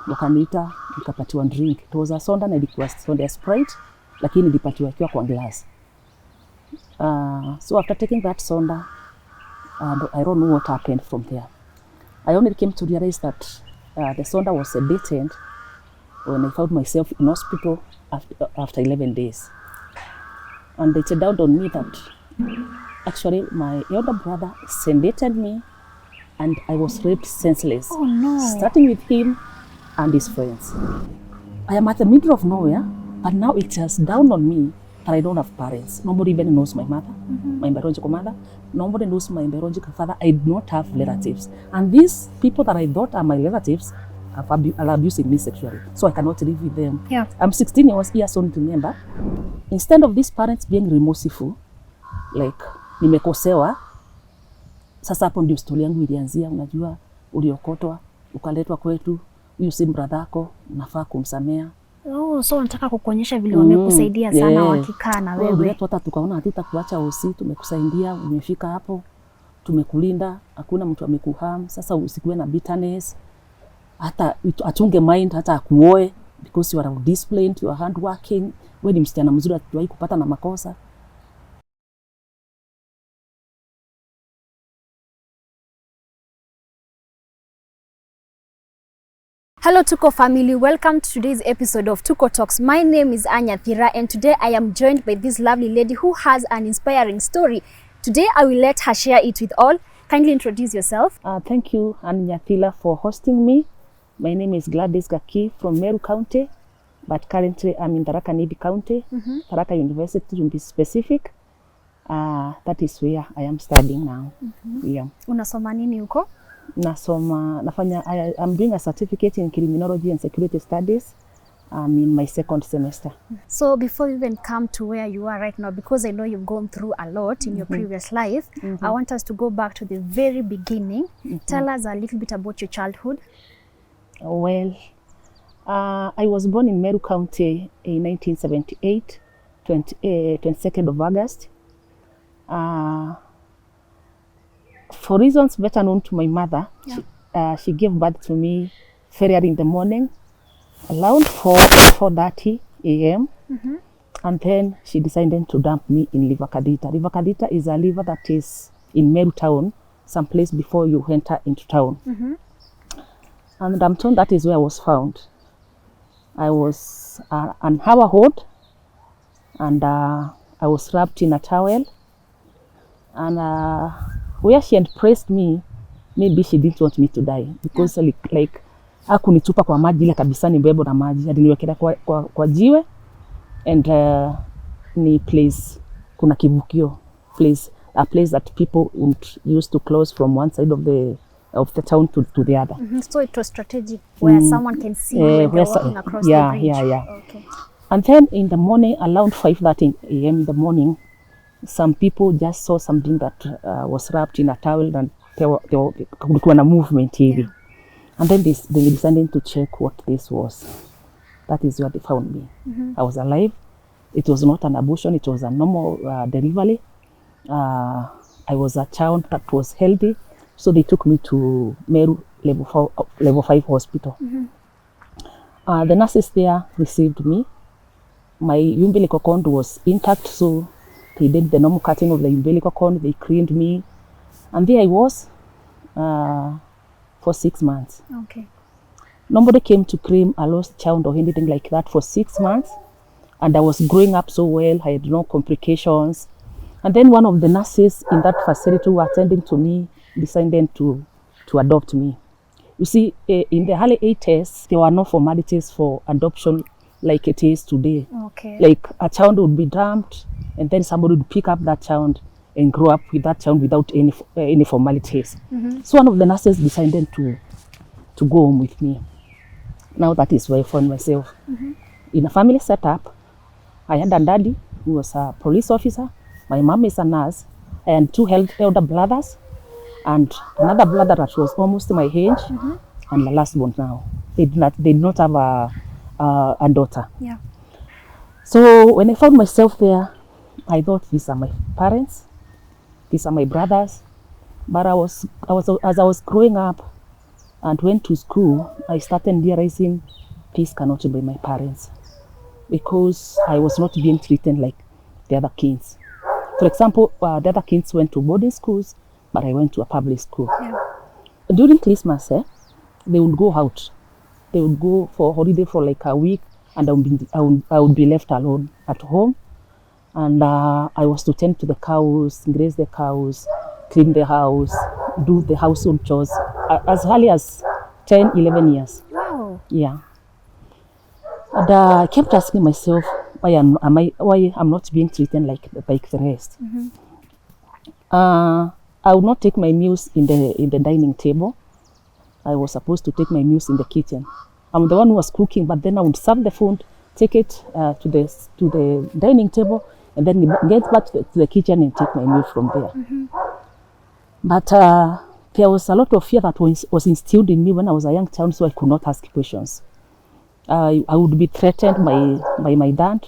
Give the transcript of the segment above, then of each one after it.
wakaniita, nikapatiwa drink. It was a soda na ilikuwa soda Sprite, lakini nilipatiwa ikiwa kwa glass. So after taking that soda, I don't know what happened from there. I only came to realize that the soda was sedated when I found myself in hospital after 11 days. And it dawned on me that actually my elder brother sedated me and I was raped senseless. Oh no. Starting with him and his friends. I am at the middle of nowhere, but now it has dawned on me that I don't have parents. Nobody even knows my mother, my biological mother. Nobody knows my biological father. I do not have relatives. And these people that I thought are my relatives are abusing me sexually. So I cannot live with them. Yeah. I'm 16 years old, remember. Instead of these parents being remorseful, like, nimekosewa, sasa hapo ndio story yangu ilianzia. Unajua, uliokotwa, ukaletwa kwetu, huyu si brother yako, unafaa kumsamea. Oh, so nataka kukuonyesha vile wamekusaidia sana wakikaa na wewe. Wewe hata tukaona hatutakuacha usi, tumekusaidia, umefika hapo, tumekulinda, hakuna mtu amekuharm. Sasa usikuwe na bitterness. Hata atunge mind hata akuoe because you are disciplined, you are hardworking. Wewe ni msichana mzuri, hatuwahi kupata na makosa. Hello Tuko family, welcome to today's episode of Tuko Talks. My name is Anya Thira and today I am joined by this lovely lady who has an inspiring story. Today I will let her share it with all. Kindly introduce yourself. Thank you Anya Thira for hosting me. My name is Gladys Gaki from Meru County, but currently I'm in Tharaka Nithi County, Tharaka University to be specific. That is where I am studying now. Yeah. Unasoma nini huko? I'm doing a certificate in criminology and security studies. I'm in my second semester. So before you even come to where you are right now, because I know you've gone through a lot in your previous life, I want us to go back to the very beginning. Tell us a little bit about your childhood. Well, I was born in Meru County in 1978, 22nd of August. For reasons better known to my mother, she gave birth to me very early in the morning, around 4:30 a.m. And then she decided to dump me in River Kadita. River Kadita is a river that is in Meru town, someplace before you enter into town. And I'm told that is where I was found. I was an hour old, and I was wrapped in a towel. And where she had pressed me, maybe she didn't want me to die because like hakunitupa kwa maji ile kabisa, ni bebo na maji, aliniwekea kwa jiwe, and ni place kuna kivukio, a place that people would use to close from one side of the town to the other. So it was strategic where someone can see you when they're walking across the bridge. Yeah. Okay. And then in the morning, around 5:30 a.m. in the morning, some people just saw something that was wrapped in a towel, and there were a movement hivi. And then they decided to check what this was. That is where they found me. I was alive. It was not an abortion. It was a normal delivery. I was a child that was healthy. So they took me to Meru level 5 hospital. The nurses there received me. My umbilical cord was intact, so they did the normal cutting of the umbilical cord. They cleaned me, and there I was for 6 months. Okay. Nobody came to claim a lost child or anything like that for 6 months, and I was growing up so well. I had no complications. And then one of the nurses in that facility who were attending to me decided to adopt me. You see, in the early 80s, there were no formalities for adoption like it is today. Okay. Like a child would be dumped, and then somebody would pick up that child and grow up with that child without any formalities. So one of the nurses decided to go home with me. Now that is where I found myself. In a family setup. I had a daddy who was a police officer. My mom is a nurse. I had 2 elder brothers, and another brother that was almost my age, and the last one now. They did not have a daughter. Yeah. So when I found myself there, I thought these are my parents, these are my brothers. But as I was growing up, and went to school, I started realizing this cannot be my parents, because I was not being treated like the other kids. For example, the other kids went to boarding schools, but I went to a public school. Yeah. During Christmas, they would go out. They would go for holiday for like a week, and I would be left alone at home. And I was to tend to the cows, graze the cows, clean the house, do the household chores as early as 10, 11 years. Wow. Yeah. And I kept asking myself, why I'm not being treated like the rest. Mm-hmm. I would not take my meals in the dining table. I was supposed to take my meals in the kitchen. I'm the one who was cooking, but then I would serve the food, take it to the dining table, and then get back to the kitchen and take my meal from there. Mm-hmm. But there was a lot of fear that was instilled in me when I was a young child, so I could not ask questions. I would be threatened by my dad.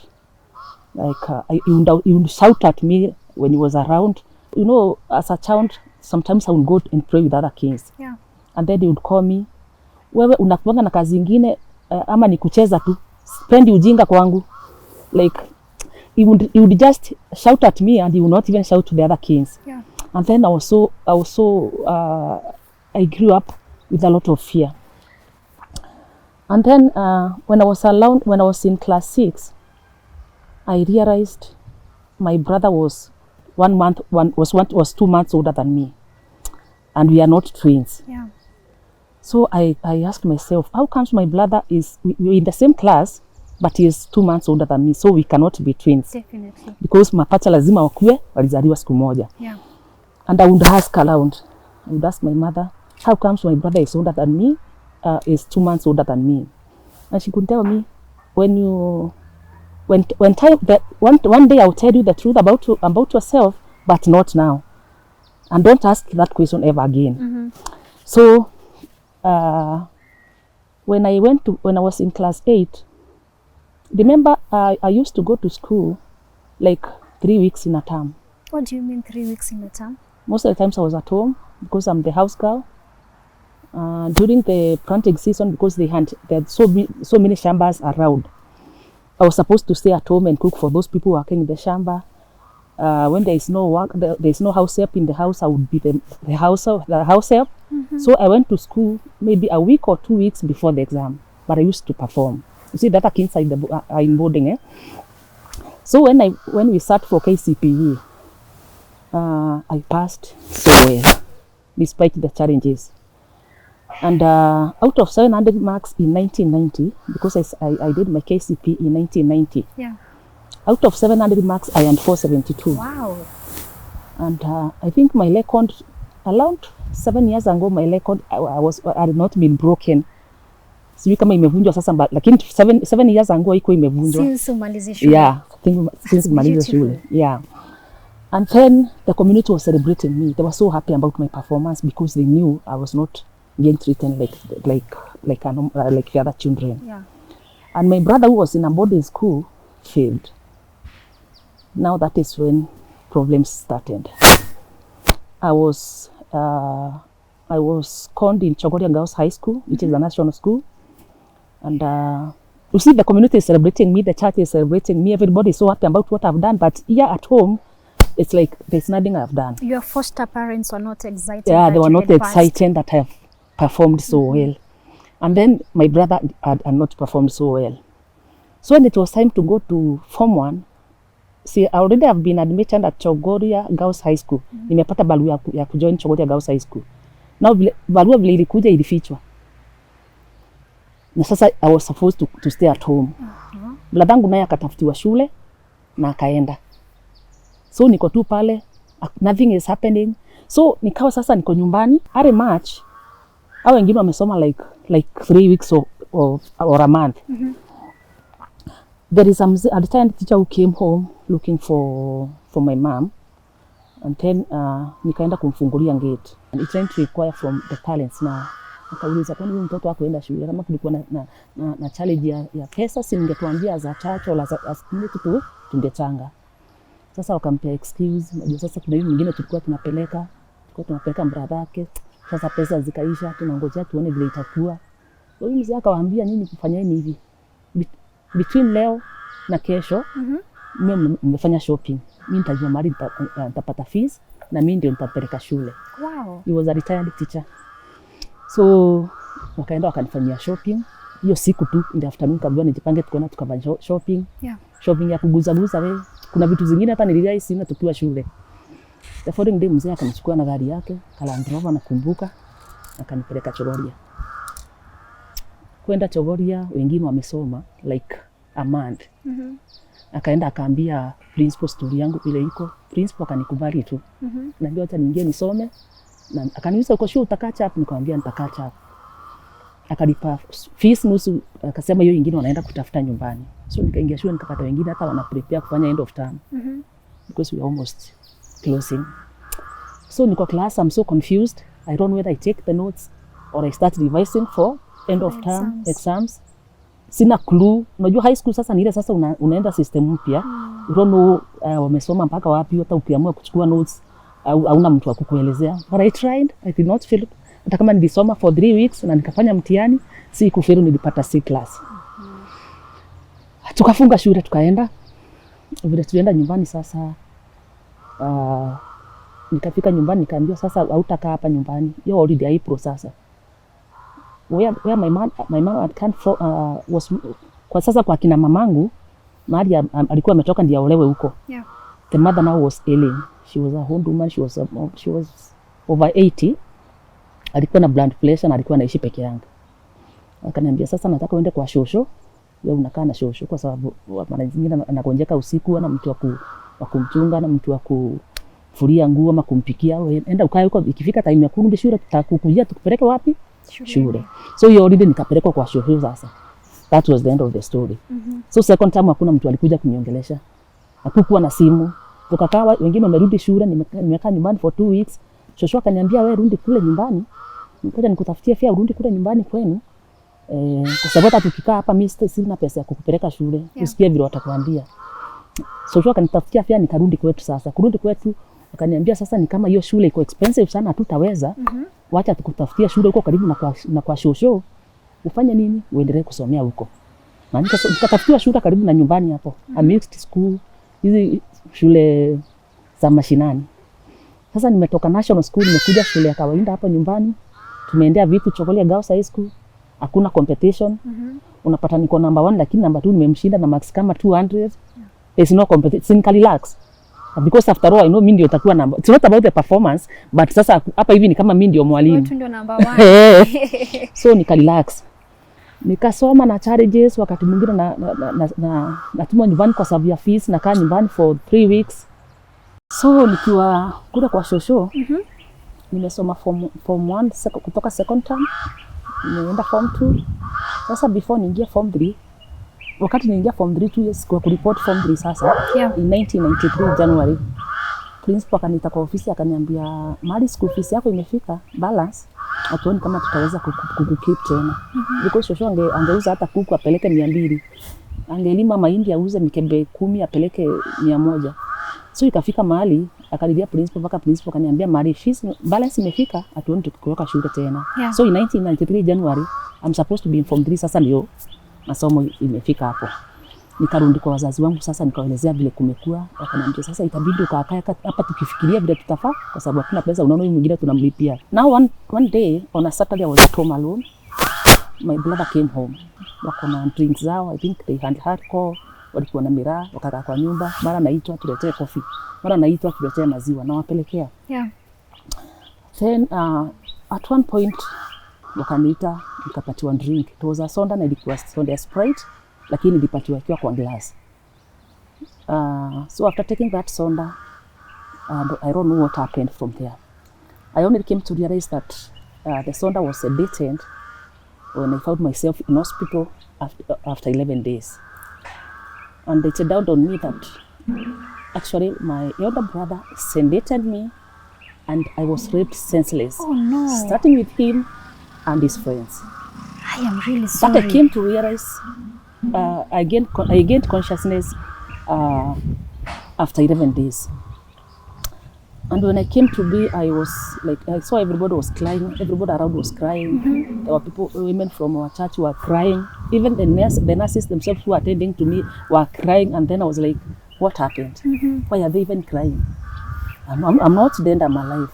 Like he would shout at me when he was around. You know, as a child, sometimes I would go and pray with other kids. Yeah. And then he would call me, wewe unakuanga na kazi ingine ama ni kucheza tu, spendi ujinga kwangu. Like he would just shout at me, and he would not even shout to the other kids. Yeah. And then I grew up with a lot of fear. And then when I was in class 6, I realized my brother was 2 months older than me, and we are not twins. Yeah. So I asked myself, how comes my brother we're in the same class, but he is 2 months older than me, so we cannot be twins. Definitely. Because mapacha lazima wakue walizaliwa siku moja. Yeah. And I would ask around. I would ask my mother, how comes my brother is older than me, is 2 months older than me? And she could tell me, one day I'll tell you the truth about yourself, but not now. And don't ask that question ever again. Mm-hmm. So when I was in class 8, remember I used to go to school like 3 weeks in a term. What do you mean 3 weeks in a term? Most of the times I was at home because I'm the house girl. During the planting season, because there had so many shambas around, I was supposed to stay at home and cook for those people working in the shamba. When there is no work, there is no house help in the house, I would be the house help. Mm-hmm. So I went to school maybe a week or 2 weeks before the exam, but I used to perform. You see, that kids are in boarding. So when we sat for KCPE, I passed so well, despite the challenges. And out of 700 marks in 1990, because I did my KCPE in 1990. Yeah. Out of 700 marks, I earned 472. Wow. And I think my record, around 7 years ago, my record had not been broken. Sijui kama imevunjwa sasa, lakini 7 years ago haiko imevunjwa. Since umalize shule. Yeah, since umalize shule. Yeah. And then the community was celebrating me. They were so happy about my performance because they knew I was not being treated like the other children. Yeah. And my brother, who was in a boarding school, failed. Now that is when problems started. I was conned in Chogoria Girls High School, which is a national school. And you see, the community is celebrating me, the church is celebrating me, everybody is so happy about what I've done. But here at home, it's like there's nothing I've done. Your foster parents were not excited. Yeah, they were not excited that I have performed so well. And then my brother had not performed so well. So when it was time to go to Form 1, see, I already have been admitted at Chogoria Girls High School. Nimepata barua ya kujoin Chogoria Girls High School. Now barua vile ilikuja ilifichwa. Na sasa I was supposed to stay at home. Bladangu naye akatafutiwa shule na akaenda. So niko tu pale, nothing is happening. So nikawa sasa niko nyumbani, are March, au wengine wamesoma like 3 weeks or a month. Mm-hmm. There is a retired teacher who came home looking for my mom, and then nikaenda kumfungulia gate. And it's trying to inquire from the parents na akauliza kwani huyu mtoto wako enda shule, kama kulikuwa na challenge ya pesa, si ningetuambia za church au as community tungechanga. Sasa wakampea excuse, najua sasa kuna yule mwingine tulikuwa tunapeleka brother yake, Sasa pesa zikaisha, tunangojea tuone vile itakuwa. So mzee akawaambia nini kufanyeni hivi. Between leo na kesho, mimi nimefanya shopping. Mimi nitajua mahali nitapata fees na mimi ndio nitapeleka shule. Wow. He was a retired teacher. So wakaenda wakanifanyia shopping. Hiyo siku tu in the afternoon kabla nijipange tukaenda tukafanya shopping. Yeah. Shopping ya kuguza wewe. Kuna vitu zingine hata nilirai sina tukiwa shule. The following day mzee akanichukua na gari yake, Land Rover nakumbuka, akanipeleka Chogoria. Kwenda Chogoria wengine wamesoma like a month. Akaenda akaambia principal story yangu ile iko. Principal akanikubali tu. Naambia acha niingie nisome. Na akaniuliza uko shule utakacha hapo, nikamwambia nitakacha hapo. Akalipa fees nusu, akasema hiyo nyingine wanaenda kutafuta nyumbani. So nikaingia shule nikapata wengine hata wana prepare kufanya end of term. Because we are almost closing. So niko class, I'm so confused. I don't know whether I take the notes or I start revising for end of term exams. Sina clue. Unajua high school sasa ni ile sasa unaenda system mpya. You don't know wamesoma mpaka wapi, hata ukiamua kuchukua notes hauna mtu wa kukuelezea. But I tried, I did not fail. Hata kama nilisoma for 3 weeks na nikafanya mtihani, si kufail, nilipata C class. Tukafunga shule tukaenda. Vile tulienda nyumbani sasa, nikafika nyumbani nikaambiwa sasa hautakaa hapa nyumbani. You're already April sasa. Where my mom had come from, was kwa sasa kwa kina mamangu, mahali alikuwa ametoka ndiye aolewe huko. Yeah. The mother now was ailing. She was a old woman, she was over 80. Alikuwa na blood pressure na alikuwa anaishi peke yake. Akaniambia sasa nataka uende kwa shosho. Wewe unakaa na shosho kwa sababu mara nyingine anagonjeka usiku, na mtu wa kumchunga na mtu wa kufulia nguo ama kumpikia. Enda ukae huko, ikifika time ya kurudi shule tutakukujia tukupeleke wapi? Shule. So hiyo already nikapelekwa kwa shosho sasa. That was the end of the story. So second time hakuna mtu alikuja kuniongelesha. Hakukuwa na simu. Tukakaa wengine wamerudi shule, nimekaa nyumbani for 2 weeks. Shosho akaniambia wewe rudi kule nyumbani. Nikaja nikutafutia fare urudi kule nyumbani kwenu. Kwa sababu hata tukikaa hapa mimi sina pesa ya kukupeleka shule. Usikie vile watakwambia. Shosho akanitafutia fare nikarudi kwetu sasa. Kurudi kwetu akaniambia sasa ni kama hiyo shule iko expensive sana hatutaweza. Wacha tukutafutia shule huko karibu na kwa shosho. Ufanye nini? Uendelee kusomea huko. Na nikatafutia shule karibu na nyumbani hapo. A mixed school. Hizi shule za mashinani. Sasa nimetoka national school nimekuja shule ya kawaida hapa nyumbani. Tumeendea vitu Chogoria Girls High School. Hakuna competition. Unapata niko number 1 lakini number 2 nimemshinda na marks kama 200. There's no competition, can relax. Because after all I know mimi ndio nitakuwa number. It's not about the performance, but sasa hapa hivi ni kama mimi ndio mwalimu. Wewe ndio number 1. So nika relax. Nikasoma na challenges, wakati mwingine natumwa nyumbani kwa sababu ya fees, nakaa nyumbani for 3 weeks. So nikiwa kule kwa shosho, nimesoma form 1 kutoka second term, nimeenda form 2. Sasa before niingia form 3, wakati niingia form 3 2 years kwa kureport form 3 sasa, in 1993 January, principal akanita kwa ofisi akaniambia mali school fees yako imefika balance, atuoni kama tutaweza kukukeep tena. Because shosho angeuza hata kuku apeleke 200. Angelima mahindi auze mikebe 10 apeleke 100. So ikafika mahali akalidia principal, mpaka principal akaniambia mali fees balance imefika, atuoni tukuweka shule tena. So in 1993 January I'm supposed to be in form 3, sasa ndio masomo imefika hapo. Nikarudi kwa wazazi wangu sasa nikaelezea vile kumekuwa, wakaniambia sasa itabidi ukakaa hapa tukifikiria vile tutafaa kwa sababu hakuna pesa, unaona huyu mwingine tunamlipia. Now one day on a Saturday I was at home alone. My brother came home. Wako na drinks zao, I think they had hardcore, walikuwa na miraa, wakakaa kwa nyumba, mara naitwa tuletee coffee, mara naitwa tuletee maziwa na wapelekea. Then at one point wakaniita nikapatiwa drink. It was a soda na ilikuwa soda Sprite, lakini nilipatiwa ikiwa kwa glass. So after taking that soda, I don't know what happened from there. I only came to realize that the soda was sedated when I found myself in hospital after 11 days. And it dawned on me that actually my elder brother sedated me and I was raped senseless. Oh no. Starting with him and his friends. I am really sorry. But I came to realize, I gained consciousness after 11 days. And when I came to be, I was like, I saw everybody was crying. Everybody around was crying. There were people, women from our church who were crying. Even the nurses themselves who were attending to me were crying. And then I was like, what happened? Why are they even crying? I'm not dead, I'm alive.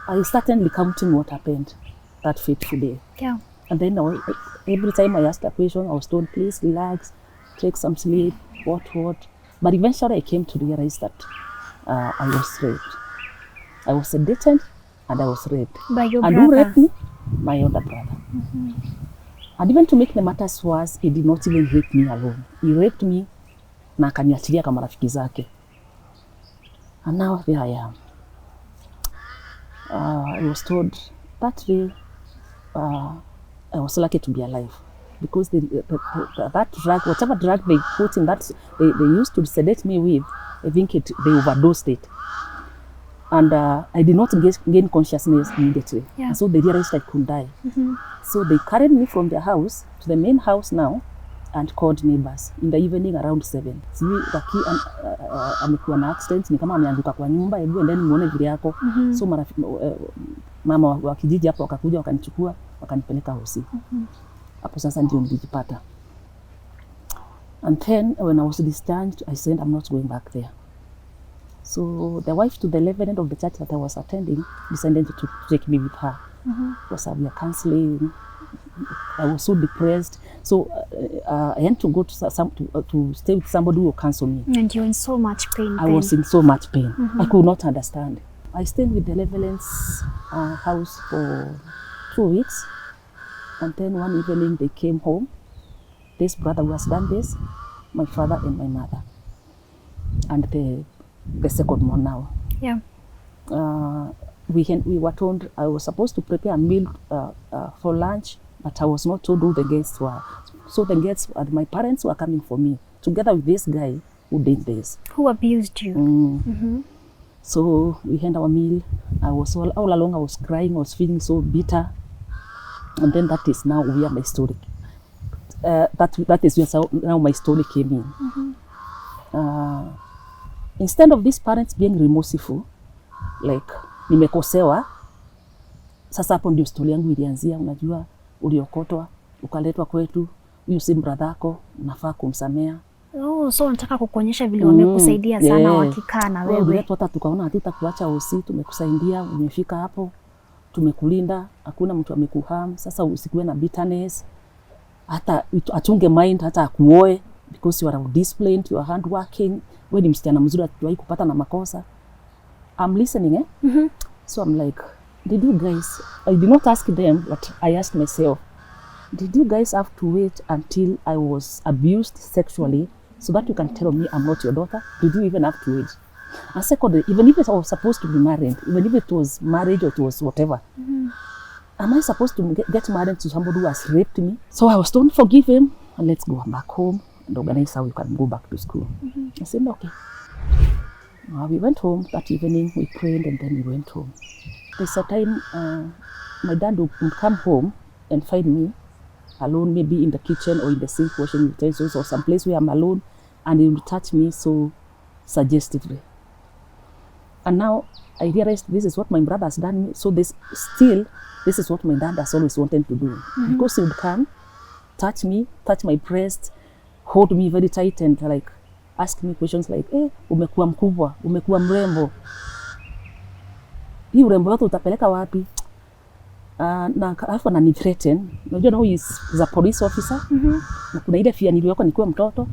I started recounting what happened that fateful day. Yeah. And then every time I asked a question, I was told, please relax, take some sleep, what. But eventually I came to realize that I was raped. I was sedated and I was raped. By your and brother? Who raped me? My older brother. And even to make the matters worse, he did not even rape me alone. He raped me na akaniachilia kama rafiki zake. And now there I am. I was told that day I was lucky to be alive because that drug, whatever drug they put in that, they used to sedate me with, I think they overdosed it. And I did not gain consciousness immediately. Yeah. And so they realized I could die. So they carried me from their house to the main house now and called neighbors in the evening around 7. Sijui Raki amekuwa na accident, ni kama ameanguka kwa nyumba, hebu endeni muone vile yako. So mama wa kijiji hapo wakakuja wakanichukua wakanipeleka hosi. Hapo sasa ndio nilijipata. And then when I was discharged, I said I'm not going back there. So the wife to the reverend of the church that I was attending decided to take me with her. Because we were counseling. I was so depressed. So I had to go to stay with somebody who will counsel me. And you're in so much pain. I was in so much pain. I could not understand. I stayed with the reverend's house for 2 weeks. And then one evening they came home. This brother who has done this, my father and my mother. And the second one now. Yeah. We were told I was supposed to prepare a meal for lunch, but I was not told who the guests were. So the guests, my parents were coming for me, together with this guy who did this. Who abused you? So we had our meal. I was all along, I was crying, I was feeling so bitter. And then that is now where my story, that is where now my story came in. Instead of these parents being remorseful, like nimekosewa, sasa hapo ndio story yangu ilianzia. Unajua uliokotwa ukaletwa kwetu, huyu si brother yako, unafaa kumsamea. Oh, so unataka kukuonyesha vile wamekusaidia sana wakikaa na wewe. Hata tukaona hatutakuacha hosi, tumekusaidia, umefika hapo, tumekulinda, hakuna mtu amekuharm. Sasa usikuwe na bitterness, hata atunge mind, hata akuoe because you are disciplined, you are hardworking. Wewe ni msichana mzuri, hatuwahi kupata na makosa. I'm listening, So I'm like, did you guys, I did not ask them, but I asked myself, did you guys have to wait until I was abused sexually so that you can tell me I'm not your daughter? Did you even have to wait? And secondly, even if I was supposed to be married, even if it was marriage or it was whatever, am I supposed to get married to somebody who has raped me? So I was told, forgive him and let's go back home and organize how we can go back to school. I said, okay. We went home that evening, we prayed and then we went home. There's a time my dad would come home and find me alone, maybe in the kitchen or in the sink washing utensils or someplace where I'm alone, and he would touch me so suggestively. And now I realized this is what my brother has done me, so this is what my dad has always wanted to do. Because he would come, touch me, touch my breast, hold me very tight and like ask me questions like, umekuwa mkubwa, umekuwa mrembo. Hii urembo wako utapeleka wapi? Na alafu anani-threaten. Unajua now he's a police officer. Na kuna ile fear niliyokuwa nikiwa mtoto.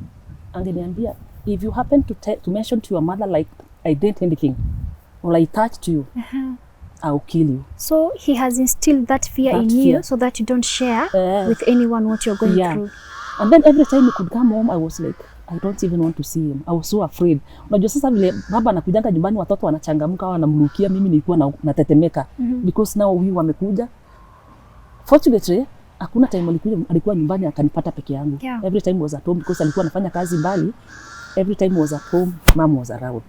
Angeniambia, if you happen to mention to your mother like I did anything or I touched you, I'll kill you. So he has instilled that fear in you so that you don't share with anyone what you're going through. And then every time he could come home, I was like, I don't even want to see him. I was so afraid. Unajua sasa vile baba anakujanga nyumbani watoto wanachangamka wanamrukia, mimi nilikuwa natetemeka because now huyu wamekuja. Fortunately, hakuna time alikuwa nyumbani akanipata peke yangu. Every time was at home because alikuwa anafanya kazi mbali. Every time was at home, mom was around.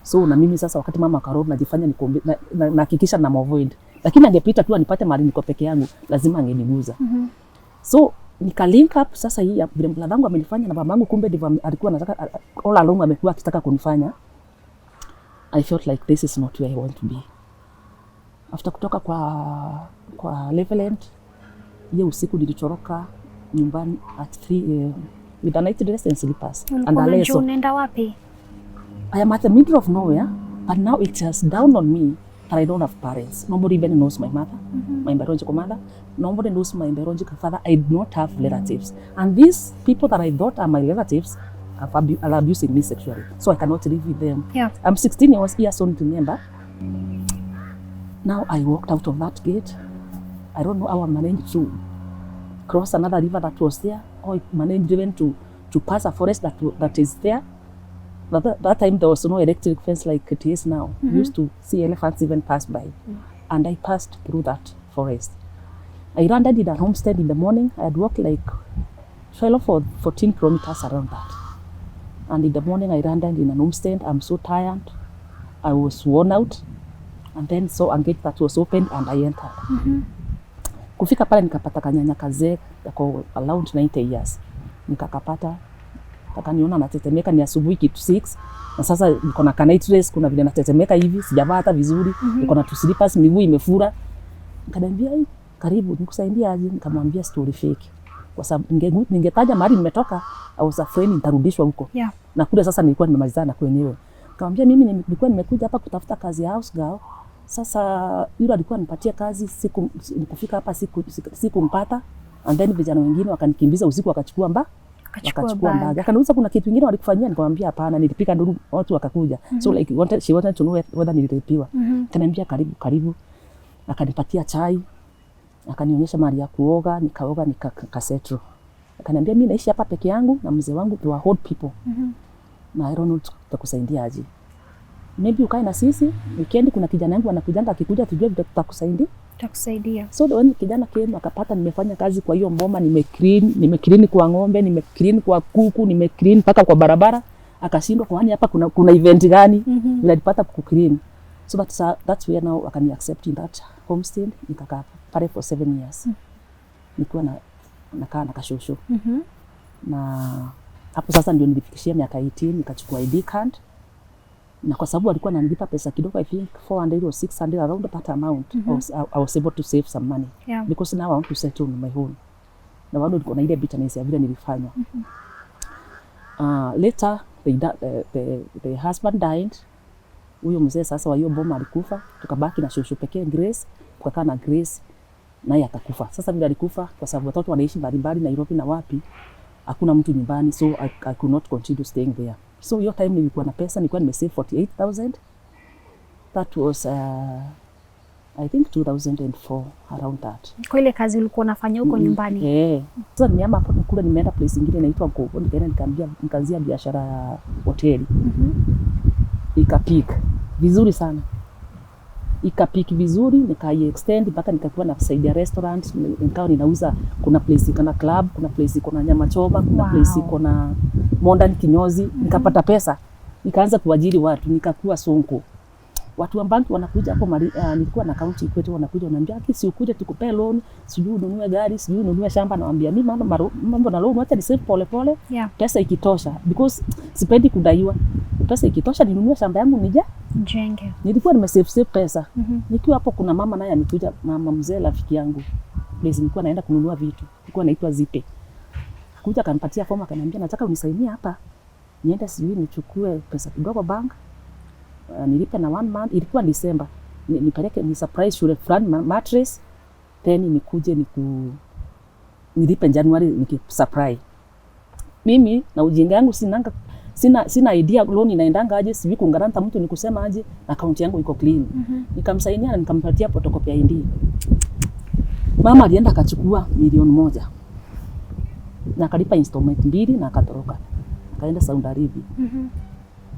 So na mimi sasa wakati mama akarudi najifanya nahakikisha na avoid. Lakini angepita tu anipate mahali niko peke yangu, lazima angeniguza. So nika link up sasa hii vile mladangu amenifanya na babangu, kumbe ndivyo alikuwa anataka all along, amekuwa akitaka kunifanya. I felt like this is not where I want to be. After kutoka kwa Leveland, hiyo usiku nilitoroka nyumbani at 3 with a night dress and slippers. And a leso. Unaenda wapi? I am at the middle of nowhere, but now it has dawned on me that I don't have parents. Nobody even knows my mother, my biological mother. Nobody knows my biological father. I do not have relatives. And these people that I thought are my relatives are abusing me sexually. So I cannot live with them. Yeah. I'm 16 years old, remember. Now I walked out of that gate. I don't know how I managed to cross another river that was there, or I managed even to pass a forest that is there. That time there was no electric fence like it is now. We used to see elephants even pass by. And I passed through that forest. I landed in a homestead in the morning. I had walked like 12 or 14 kilometers around that. And in the morning I landed in an homestead. I'm so tired. I was worn out. And then saw a gate that was opened and I entered. Kufika pale nikapata kanyanya kazee yako around 90 years. Nikakapata. Akaniona natetemeka, ni asubuhi kitu 6. Na sasa niko na night dress, kuna vile natetemeka hivi, sijavaa hata vizuri. Niko na tu slippers, miguu imefura. Nikaniambia, karibu nikusaidie aje? Nikamwambia story fake. Kwa sababu ningetaja mahali nimetoka, I was afraid nitarudishwa huko. Yeah. Na kule sasa nilikuwa nimemalizana kwenyewe. Nikamwambia mimi nilikuwa nimekuja hapa kutafuta kazi ya house girl. Sasa yule alikuwa anipatia kazi, nikufika hapa sikumpata. And then vijana wengine wakanikimbiza usiku wakachukua wakachukua bag. Akaniuliza kuna kitu kingine walikufanyia, nikamwambia hapana, nilipika nduru watu wakakuja. So like she wanted to know whether nililipiwa. Akaniambia karibu. Akanipatia chai. Akanionyesha mahali ya kuoga, nikaoga nikasettle. Akaniambia mimi naishi hapa peke yangu na mzee wangu, tu old people. Na I don't know tutakusaidia aje. Maybe ukae na sisi, weekend kuna kijana wangu anakujanga, akikuja tujue tutakusaidia. So when kijana came akapata nimefanya kazi kwa hiyo mboma, nimeclean kwa ng'ombe, nimeclean kwa kuku, nimeclean mpaka kwa barabara. Akashindwa kwani hapa kuna event gani? Nilipata kuclean. So that's where now I can accept in that homestead. Nikakaa pale for 7 years. Nilikuwa nakaa na kashosho. Na hapo sasa ndio nilifikishia miaka 18, nikachukua ID card. Na kwa sababu alikuwa ananilipa pesa kidogo, I think 400 or 600 around that amount, I was able to save some money. Yeah. Because now I want to settle on my own. Na bado niko na ile bitterness ya vile nilifanya. Later the husband died. Huyo mzee sasa wa hiyo boma alikufa, tukabaki na shosho pekee Grace, tukakaa na Grace naye akakufa. Sasa vile alikufa kwa sababu watoto wanaishi mbali Nairobi na wapi, hakuna mtu nyumbani, so I could not continue staying there. So hiyo time nilikuwa na pesa, nilikuwa nimesave 48,000. That was I think 2004 around that. Kwa ile kazi ulikuwa unafanya huko nyumbani? Sasa nimeama hapo kule, nimeenda place nyingine inaitwa Mkobo, nikaanzia biashara ya hoteli. Ikapika vizuri sana. Nikai-extend mpaka nikakuwa na side ya restaurant, nikawa ninauza, kuna place iko na club, kuna place iko na nyama choma, kuna place iko na modern kinyozi. Nikapata pesa, nikaanza kuajiri watu, nikakuwa sonko. Watu wa banki wanakuja hapo, nilikuwa na county kwetu, wanakuja wananiambia si ukuje tukupe loan, sijui ununue gari, sijui ununue shamba. Nawaambia mimi mambo na loan acha ni save pole. Yeah. Pesa ikitosha, because sipendi kudaiwa. Pesa ikitosha ninunue shamba yangu nijenge. Nilikuwa nimesave pesa. Nikiwa hapo kuna mama naye amekuja, mama mzee rafiki yangu. Place nilikuwa naenda kununua vitu. Nilikuwa naitwa Zipe. Kuja akanipatia fomu, akaniambia nataka unisaidie hapa. Niende sijui nichukue pesa kidogo bank. Nilipe na 1 month, ilikuwa December. Nipeleke ni surprise shule fulani mattress. Then nikuje nilipe January nikisupply. Mimi na ujinga yangu sina idea loan inaendanga aje, sijui kungaranta mtu nikusema aje, account yangu iko clean. Nikamsaidia na nikampatia photocopy ya ID. Mama alienda akachukua 1,000,000. Na akalipa installment 2 na akatoroka. Akaenda Saudi Arabia.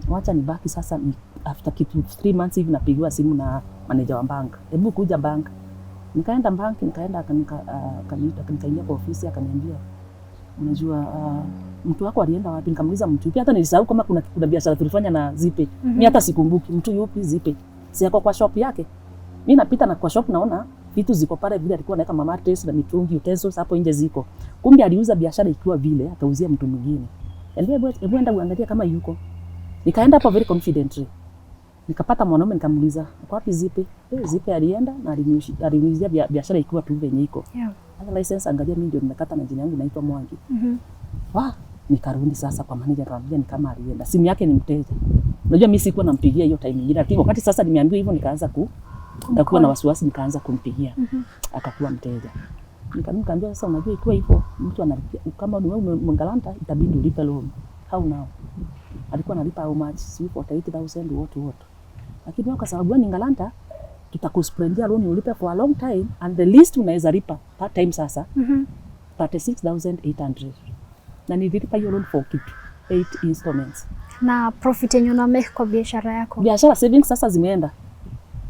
Wacha nibaki sasa, after 3 months hivi napigiwa simu na manager wa bank. Hebu kuja bank. Nikaenda bank, nikaingia kwa ofisi, akaniambia unajua mtu wako alienda wapi? Nikamuuliza mtu yupi, hata nilisahau kama kuna biashara tulifanya na Zipe. Mimi hata sikumbuki mtu yupi Zipe. Si yako kwa shop yake. Mimi napita na kwa shop naona vitu ziko pale vile alikuwa anaweka mama mattress na mitungi utensils hapo nje ziko. Kumbe aliuza biashara ikiwa vile, akauzia mtu mwingine. Hebu enda uangalie kama yuko. Nikaenda hapo very confidently. Nikapata mwanaume nikamuuliza, "Uko wapi Zipe?" Zipe alienda na aliniuzia biashara ikiwa tu venye iko. Yeah. Hata license angalia mimi ndio nimekata na jina yangu naitwa Mwangi. Nikarudi sasa kwa manager akamwambia ni kama alienda. Simu yake ni mteja. Unajua mimi sikuwa nampigia hiyo time nyingine. Lakini wakati sasa nimeambiwa hivyo nikaanza nikakuwa na wasiwasi nikaanza kumpigia. Akakuwa mteja. Nikamwambia sasa unajua ikiwa hivyo mtu analipia kama ni wewe mngalanta itabidi ulipe loan. How now? Alikuwa analipa how much? Si 48,000 what. Lakini kwa sababu ni ngalanta tutakuspendia loan ulipe for a long time and the least unaweza lipa part time sasa. 36,800. Na nililipa hiyo loan for 8 installments. Na profit yenye una make kwa biashara yako? Biashara savings sasa zimeenda.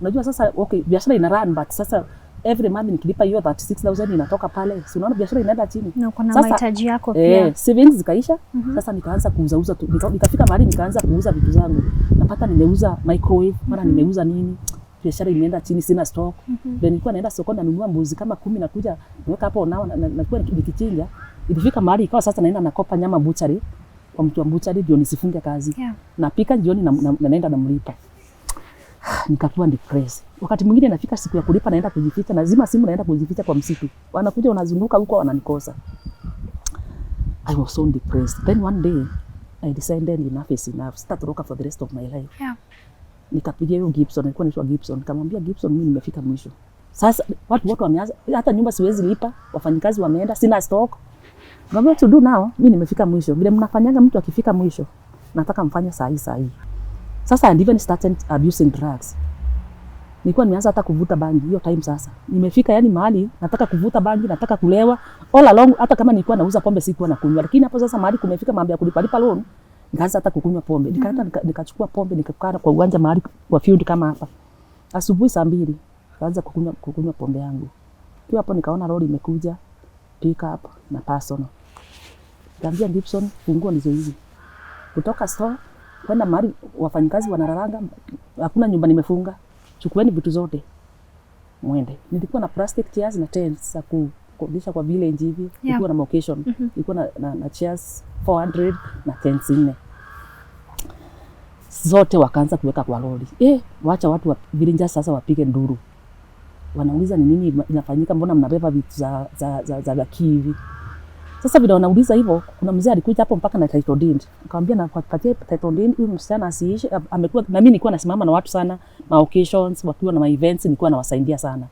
Unajua sasa okay biashara ina run but sasa every month nikilipa hiyo 36,000 inatoka pale. Si unaona biashara inaenda chini. Na kuna mahitaji yako pia. Savings zikaisha. Sasa nikaanza kuuza tu. Nikafika mahali nikaanza kuuza vitu zangu. Napata nimeuza microwave, mara nimeuza nini. Biashara imeenda chini sina stock. Then nilikuwa naenda sokoni nanunua mbuzi kama 10 na kuja niweka hapo nao nakuwa nikichinja. Ilifika mahali ikawa sasa naenda nakopa nyama butchery kwa mtu wa butchery ndio nisifunge kazi. Yeah. Napika jioni na naenda namlipa. Nikakuwa depressed. Wakati mwingine nafika siku ya kulipa naenda kujificha, nazima simu naenda kujificha kwa msitu. Wanakuja wanazunguka huko wananikosa. I was so depressed. Then one day I decided enough is enough. Start to work for the rest of my life. Yeah. Nikapigia hiyo Gibson, alikuwa anaitwa Gibson. Nikamwambia Gibson mimi nimefika mwisho. Sasa watu wameanza hata nyumba siwezi lipa, wafanyikazi wameenda, sina stock. What to do now? Mimi nimefika mwisho. Vile mnafanyanga mtu akifika mwisho, nataka mfanye saa hii. Sasa I even started abusing drugs. Nilikuwa nimeanza hata kuvuta bangi hiyo time sasa. Nimefika yani mahali nataka kuvuta bangi, nataka kulewa. All along hata kama nilikuwa nauza pombe sikuwa nakunywa. Lakini hapo sasa mahali kumefika mambo ya kulipa loan, nikaanza hata kukunywa pombe. Nikachukua pombe nikakaa kwa uwanja mahali kwa field kama hapa. Asubuhi saa 2 nikaanza kukunywa pombe yangu. Kiwa hapo nikaona lori imekuja pick up na personal. Nikamwambia Gibson funguo ndizo hizi. Kutoka store kwenda mahali wafanyikazi wanararanga, hakuna nyumba nimefunga. Chukueni vitu zote. Mwende. Nilikuwa na plastic chairs na tents za kukodisha kwa village hivi. Nilikuwa na location. Nilikuwa na chairs 400 na tents 4. Zote wakaanza kuweka kwa lori. Wacha watu wa village sasa wapige nduru. Wanauliza ni nini inafanyika, mbona mnabeba vitu za kivi. Sasa vile wanauliza hivyo, kuna mzee alikuja hapo mpaka na title deed. Akamwambia na kupatia title deed huyu msichana asiishi, amekuwa na mimi nilikuwa nasimama na watu sana, ma occasions, wakiwa na ma events nilikuwa nawasaidia sana.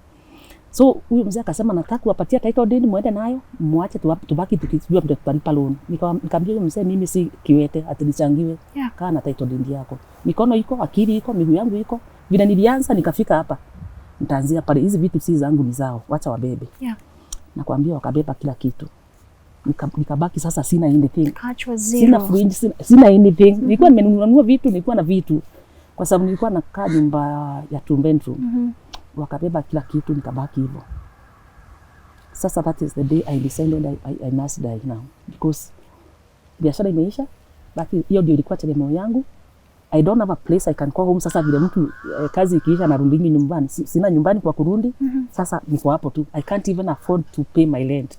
So huyu mzee akasema nataka kuwapatia title deed muende nayo, muache tubaki tukijua ndio tutalipa loan. Nikamwambia huyu mzee mimi si kiwete atinichangiwe. Kaa na title deed yako. Mikono iko, akili iko, miguu yangu iko. Vile nilianza nikafika hapa. Nitaanzia pale, hizi vitu si zangu ni zao, wacha wabebe. Nakwambia wakabeba kila kitu. Nikabaki sasa sina anything. Kachwa zero. Sina fridge, sina anything. Nilikuwa nimenunua vitu, nilikuwa na vitu. Kwa sababu nilikuwa nakaa nyumba ya 2 bedroom. Wakabeba kila kitu nikabaki hivyo. Sasa that is the day I decided I must die now because biashara imeisha. Baki hiyo ndio ilikuwa tegemeo yangu. I don't have a place I can call home. Sasa vile mtu kazi ikiisha narudi nyumbani. Sina nyumbani kwa kurudi. Sasa niko hapo tu. I can't even afford to pay my rent.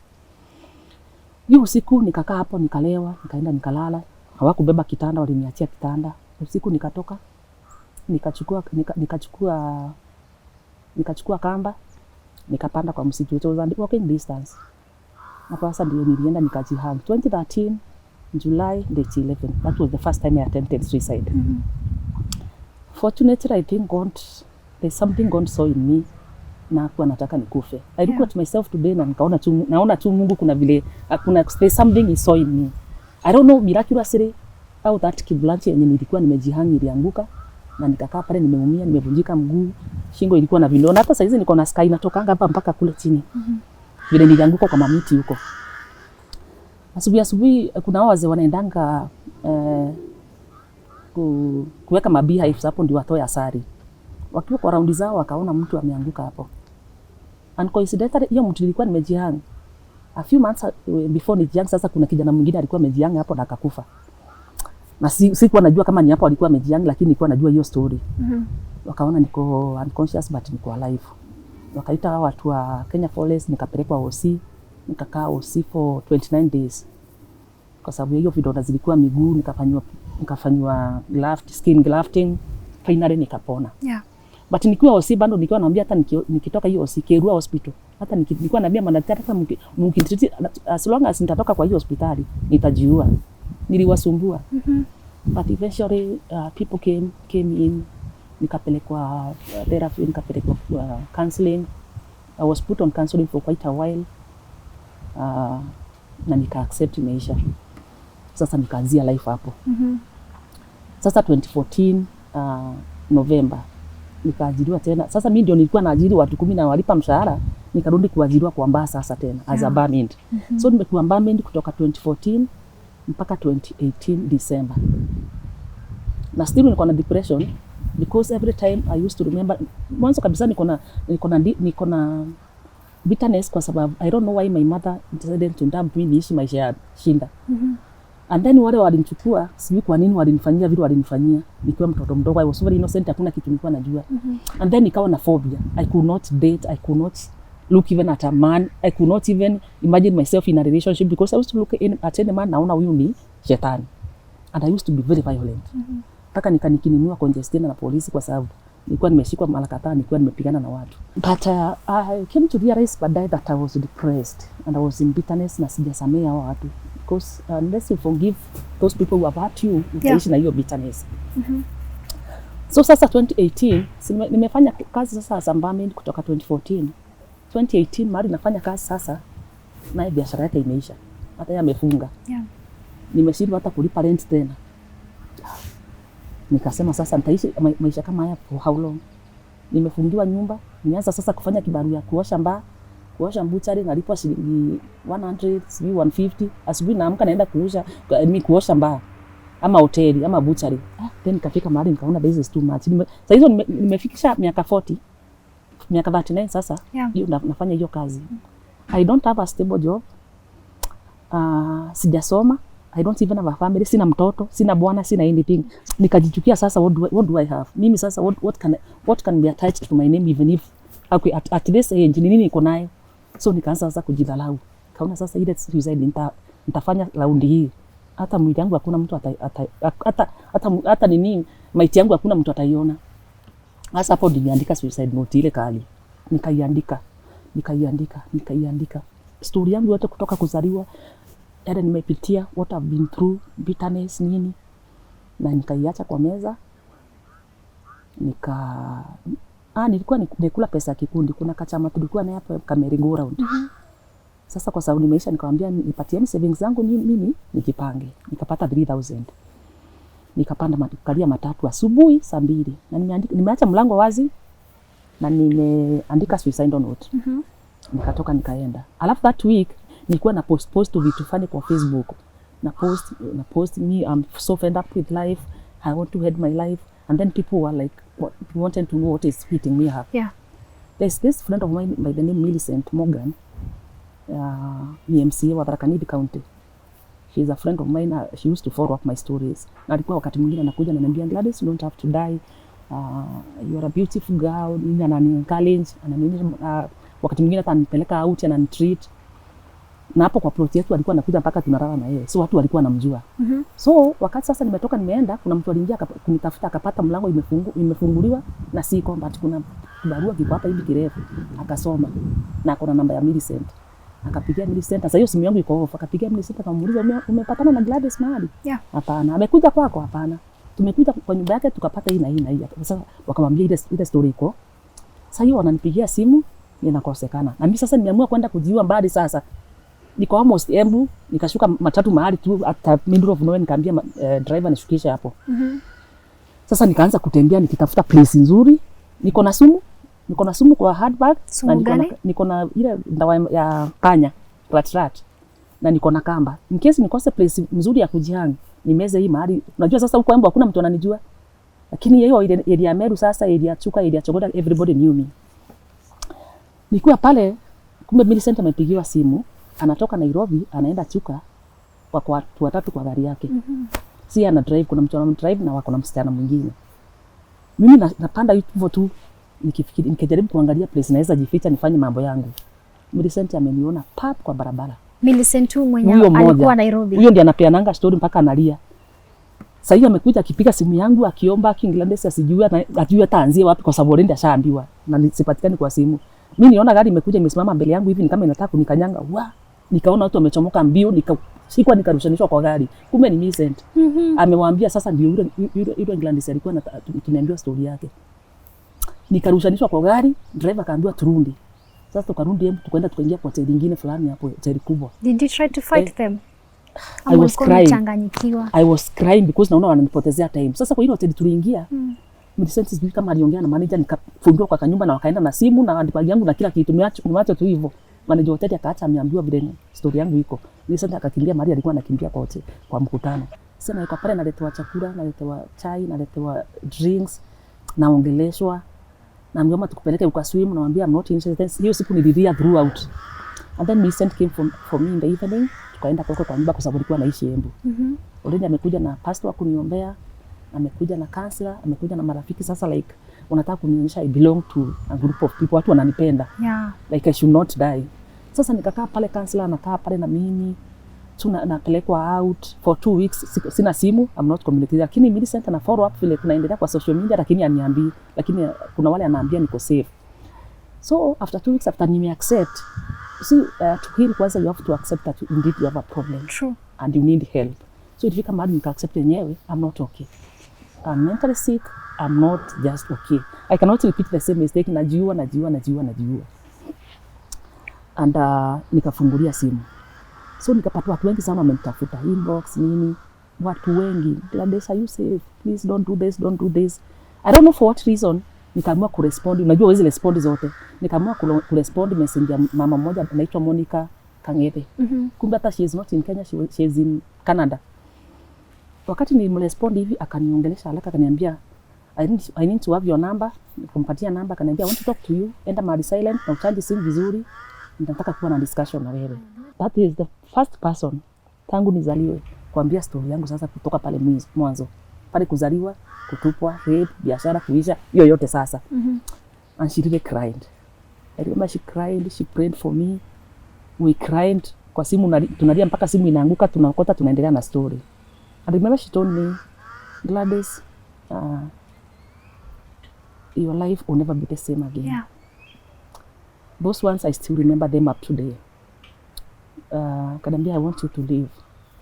Hiyo usiku nikakaa hapo nikalewa, nikaenda nikalala. Hawakubeba kitanda, waliniachia kitanda. Usiku nikatoka. Nikachukua kamba. Nikapanda kwa msitu. It was a walking distance. Na kwa sasa ndio nilienda nikajihang. 2013 July date 11. That was the first time I attempted suicide. Fortunately, I think there's something God saw in me. Na kwa nataka nikufe. I look at myself today na naona tu Mungu kuna vile there's something he saw in me. I don't know miraculously how that kiblanche yenye nilikuwa nimejihangi ilianguka na nikakaa pale nimeumia, nimevunjika mguu, shingo ilikuwa na vidonda. Hata saizi niko na sky inatokanga hapa mpaka kule chini. Vile nilianguka kwa mamiti huko. Asubuhi kuna wazee wanaendanga kuweka mabeehives hapo ndio watoe asali. Wakiwa kwa raundi zao wakaona mtu ameanguka hapo. And coincidentally hiyo mtu nilikuwa nimejihang. A few months before nijihang sasa kuna kijana mwingine alikuwa amejihang hapo na akakufa. Na sikuwa najua kama ni hapo alikuwa amejihang lakini nilikuwa najua hiyo story. Wakaona niko unconscious but niko alive. Wakaita watu wa Kenya Forest nikapelekwa OC. Nikakaa OC for 29 days. Kwa sababu hiyo vidonda zilikuwa miguu nikafanywa skin grafting. finally nikapona. Yeah. But nikiwa hosi bado nikiwa naambia hata nikitoka hiyo hosi Kerua hospital, hata nilikuwa naambia madaktari hata mkitreat as long as nitatoka kwa hiyo hospitali nitajiua. Niliwasumbua. But eventually people came in, nikapelekwa therapy, nikapelekwa counseling. I was put on counseling for quite a while. Na nika accept maisha. Sasa nikaanzia life hapo. Sasa 2014 November nikaajiriwa tena. Sasa mimi ndio nilikuwa naajiri watu 10 na walipa mshahara, nikarudi kuajiriwa kwa Mbaa sasa tena as a barmaid. So nimekuwa barmaid kutoka 2014 mpaka 2018 December. Na still niko na depression because every time I used to remember, mwanzo kabisa niko na bitterness kwa sababu I don't know why my mother decided to dump me niishi maisha ya shinda. And then wale walinichukua, sijui kwa nini walinifanyia vile walinifanyia nikiwa mtoto mdogo. I was very innocent, hakuna kitu nilikuwa najua. And then nikawa na phobia. I could not date, I could not look even at a man. I could not even imagine myself in a relationship because I used to look at any man naona huyu ni shetani. And I used to be very violent. Mpaka nikinunua congestion na polisi kwa sababu nilikuwa nimeshikwa mara kadhaa, nilikuwa nimepigana na watu. But I came to realize baadaye that I was depressed and I was in bitterness na sijasamea hao watu. Because unless you forgive those people who have hurt you, utaishi na hiyo bitterness. So sasa 2018 nimefanya kazi sasa as a barmaid kutoka 2014. 2018 mali nafanya kazi sasa, naye biashara yake imeisha. Hata yeye amefunga. Nimeshindwa hata kulipa rent tena. Nikasema sasa nitaishi maisha kama haya for how long? Nimefungiwa nyumba, nianza sasa kufanya kibarua kuosha Mbaa, kuosha butchery, nalipwa shilingi 100, 150. Asubuhi naamka naenda kuosha Mbaa ama hoteli ama butchery. Then nikafika mahali nikaona this is too much. Sasa hizo nimefikisha miaka 40, miaka 39 sasa. Hiyo nafanya hiyo kazi. I don't have a stable job. Sijasoma. I don't even have a family, sina mtoto, sina bwana, sina anything. Nikajichukia sasa, what do I have? Mimi sasa what can be attached to my name even if at this age ni nini niko nayo? So nikaanza sasa kujidhalau. Kaona sasa ile suicide nitafanya raundi hii. Hata mwili wangu hakuna mtu hata nini, maiti yangu hakuna mtu ataiona. Sasa hapo niliandika suicide note ile kali. Nikaiandika. Story yangu yote kutoka kuzaliwa, yale nimepitia, what I've been through, bitterness nini, na nikaiacha kwa meza. Nilikuwa nikula pesa ya kikundi, kuna kachama tulikuwa naye hapo Kameri Go Round. Sasa kwa sababu nimeisha, nikamwambia nipatieni savings zangu mimi nikipange. Nikapata 3000. Nikapanda kalia matatu asubuhi saa 2 na nimeacha mlango wazi na nimeandika suicide note. Nikatoka nikaenda. Alafu that week nilikuwa na post vitu fani kwa Facebook. Na post me, I'm so fed up with life. I want to end my life. And then people were like, wanted to know what is hitting me up. There's this friend of mine by the name Millicent Morgan. Ni MCA wa Tharaka Nithi County. She's a friend of mine. She used to follow up my stories. Na alikuwa wakati mwingine anakuja na ananiambia, Gladys, you don't have to die. You're a beautiful girl. Nini anani-encourage. Wakati mwingine hata anipeleka out na anitreat. Na hapo kwa plot yetu alikuwa anakuja mpaka tunalala na yeye. So watu walikuwa wanamjua. So wakati sasa nimetoka nimeenda, kuna mtu aliingia kunitafuta, akapata mlango imefunguliwa na siko, but kuna barua kiko hapa hivi kirefu. Akasoma na kuna namba ya Millicent. Akapigia Millicent. Sasa hiyo simu yangu iko off. Akapigia Millicent akamuuliza, umepatana na Gladys mahali? Hapana. Amekuja kwako? Hapana. Tumekuja kwa nyumba yake tukapata hii na hii na hii. Sasa wakamwambia ile story iko. Sasa hiyo wananipigia simu ninakosekana. Na mimi sasa nimeamua kwenda kujiua mbali sasa. Niko almost Embu, nikashuka matatu mahali tu at middle of nowhere, nikaambia driver nishukishe hapo. Sasa nikaanza kutembea nikitafuta place nzuri. Niko na sumu kwa handbag, na niko na ile dawa ya panya, rat. Na niko na kamba. In case nikose place nzuri ya kujihang, nimeze hii mahali. Unajua sasa huko Embu hakuna mtu ananijua. Lakini hiyo area Meru sasa, area Chuka, area Chogoda, everybody knew me. Nikuwa pale, kumbe Millicent amepigiwa simu. Anatoka Nairobi, anaenda Chuka kwa watu watatu kwa gari yake. Si ana drive, kuna mtu ana drive na wako na msichana mwingine. Mimi napanda hivyo tu nikijaribu kuangalia place naweza jificha nifanye mambo yangu. Millicent ameniona pap kwa barabara. Millicent tu mwenyewe alikuwa Nairobi. Huyo ndiye anapeananga story mpaka analia. Sasa hiyo amekuja akipiga simu yangu akiomba Kiingereza asijue hata aanzie wapi kwa sababu already ashaambiwa na nisipatikane kwa simu. Mimi niona gari imekuja imesimama mbele yangu hivi ni kama inataka kunikanyanga. Nikaona watu wamechomoka mbio nikarushanishwa kwa gari. Kumbe ni Vincent. Amewaambia sasa ndio yule Englandese alikuwa tumeambiwa story yake. Nikarushanishwa kwa gari, driver kaambiwa turudi. Sasa tukarudi tukaenda tukaingia kwa hoteli nyingine fulani hapo, hoteli kubwa. Did you try to fight them? I was crying because naona wananipotezea time. Sasa kwa hiyo hoteli tuliingia, Vincent sijui kama aliongea na manager, nikafungiwa kwa kanyumba na wakaenda na simu na handbag yangu na kila kitu. Nimeacha tu hivyo. Manager hoteli akaacha ameambiwa vile story yangu iko. Vincent akakimbia mahali alikuwa anakimbia kwa hoteli kwa mkutano. Sasa yuko pale naletewa chakula, naletewa chai, naletewa drinks, naongeleshwa. Na mgoma tukupeleke ukaswim na mwambia I'm not interested. Hiyo siku nililia throughout. And then Vincent came for me in the evening. Tukaenda kwa nyumba kwa sababu alikuwa anaishi Embu. Already amekuja na pastor kuniombea, amekuja na counselor, amekuja na marafiki. Sasa like unataka kunionyesha I belong to a group of people, watu wananipenda. Yeah. Like I should not die. Sasa nikakaa pale, counselor anakaa pale na mimi. Tunapelekwa out for 2 weeks. Sina simu, I'm not communicating. Lakini Vincent ana follow up vile tunaendelea kwa social media, lakini aniambii. Lakini kuna wale anaambia niko safe. So after 2 weeks after nime accept, see, to heal kwanza you have to accept that indeed you have a problem. True. And you need help. So ilifika mahali nika accept yenyewe, I'm not okay. I'm mentally sick, I'm not just okay. I cannot repeat the same mistake, najiua. And nikafungulia simu. So nikapata watu wengi sana wamenitafuta inbox nini, watu wengi. Gladys, are you safe? Please don't do this. I don't know for what reason. Nikaamua kurespond. Unajua hizo respond zote. Nikaamua kurespond message ya mama mmoja anaitwa Monica Kangete. Kumbe hata she is not in Kenya, she is in Canada. Wakati nilimrespond hivi akaniongelesha haraka, akaniambia I need to have your number. Nikampatia namba, akaniambia I want to talk to you. Enda mahali silent na uchange simu vizuri. Nataka kuwa na discussion na wewe. That is the first person tangu nizaliwe kuambia story yangu sasa kutoka pale mwanzo. Pale kuzaliwa, kutupwa, rape, biashara kuisha, hiyo yote sasa. And she really cried. I remember she cried, she prayed for me. We cried. Kwa simu tunalia mpaka simu inaanguka, tunaokota tunaendelea na story. I remember she told me, Gladys, your life will never be the same again. Yeah. Those ones I still remember them up today. Kadambia, I want you to live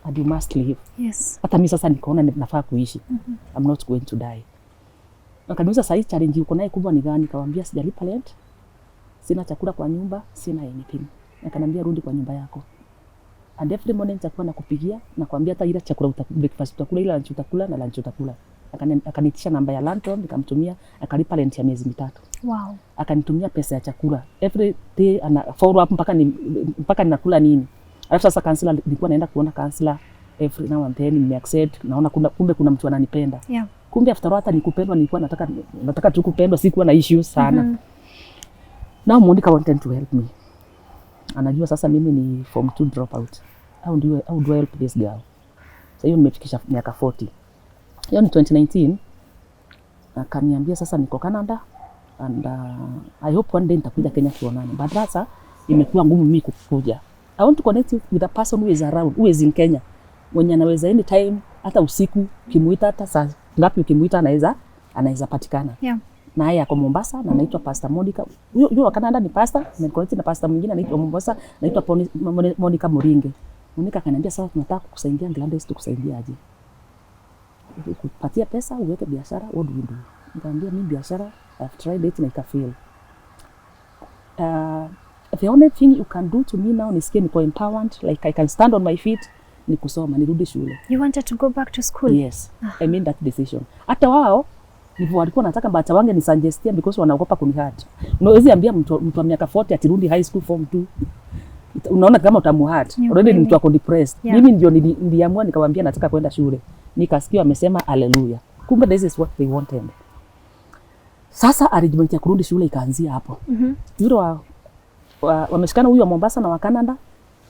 and you must live. Yes. Hata mimi sasa nikaona nafaa kuishi. I'm not going to die. Akaniuliza sasa challenge uko naye kubwa ni gani? Nikamwambia sijalipa rent. Sina chakula kwa nyumba, sina anything. Akaniambia rudi kwa nyumba yako. And every morning nitakuwa nakupigia na kuambia hata ile chakula breakfast utakula, ile lunch utakula na lunch utakula. Akanitisha namba ya landlord, nikamtumia, akalipa rent ya miezi 3. Wow. Akanitumia pesa ya chakula. Every day ana follow up mpaka ninakula nini. Alafu sasa counselor nilikuwa naenda kuona counselor every now and then, nime accept, naona kumbe kuna mtu ananipenda. Yeah. Kumbe after all hata nikupendwa nilikuwa nataka tu kupendwa, sikuwa na issues sana. Now Monica wanted to help me. Anajua sasa mimi ni form 2 dropout. How do I help this girl? Sasa hiyo nimefikisha miaka 40. Hiyo ni 2019. Akaniambia sasa niko Canada and I hope one day nitakuja Kenya tuonane. But sasa imekuwa ngumu mimi kukuja. I want to connect you with a person who is around, who is in Kenya. Mwenye anaweza anytime, hata usiku ukimuita, hata saa ngapi ukimuita anaweza patikana. Yeah. Na yeye ako Mombasa na anaitwa Pastor Monica. Huyo wa Canada ni pastor, nimeconnect na pastor mwingine anaitwa Mombasa, anaitwa Monica Moringe. Monica akaniambia sasa tunataka kukusaidia Gladys, tukusaidia aje? Kupatia pesa uweke biashara, what do you do? Nikamwambia mimi biashara I've tried it na ikafail. The only thing you can do to me now nisikie niko empowered, like I can stand on my feet, ni kusoma, nirudi shule. You wanted to go back to school? Yes. I made that decision. Hata wao ndivyo walikuwa nataka bacha wange nisuggestia because wanaogopa kunihurt. Unaweza ambia mtu wa miaka 40 atirudi high school form 2. Unaona kama utamuhurt. Already mtu ako depressed. Yeah. Mimi ndio niliamua nikamwambia nataka kwenda shule. Nikasikia wamesema hallelujah. Kumbe this is what they wanted. Sasa arrangement ya kurudi shule ikaanzia hapo. Yule wameshikana huyu wa Mombasa na wa Canada.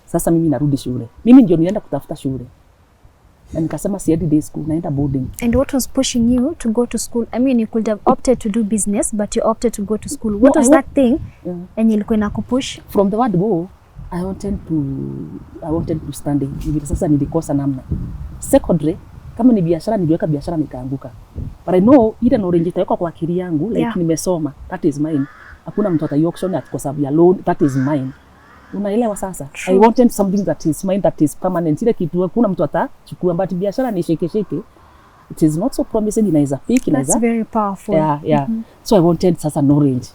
Sasa mimi narudi shule. Mimi ndio nienda kutafuta shule. Na nikasema siendi day school, naenda boarding. And what was pushing you to go to school? I mean, you could have opted to do business, but you opted to go to school. What was that thing? And ilikuwa inakupush? From the word go, I wanted to study. Hivi sasa nilikosa namna. Secondary Kama ni biashara niliweka biashara nikaanguka. But I know ile knowledge itaweka kwa akili yangu like nimesoma, that is mine. Hakuna mtu ataiauction at kwa sababu ya loan, that is mine. Unaelewa sasa? I wanted something that is mine, that is permanent. Ile kitu hakuna mtu atachukua, but biashara ni shake. It is not so promising, inaweza peak, inaweza. That's very powerful. Yeah. So I wanted sasa knowledge.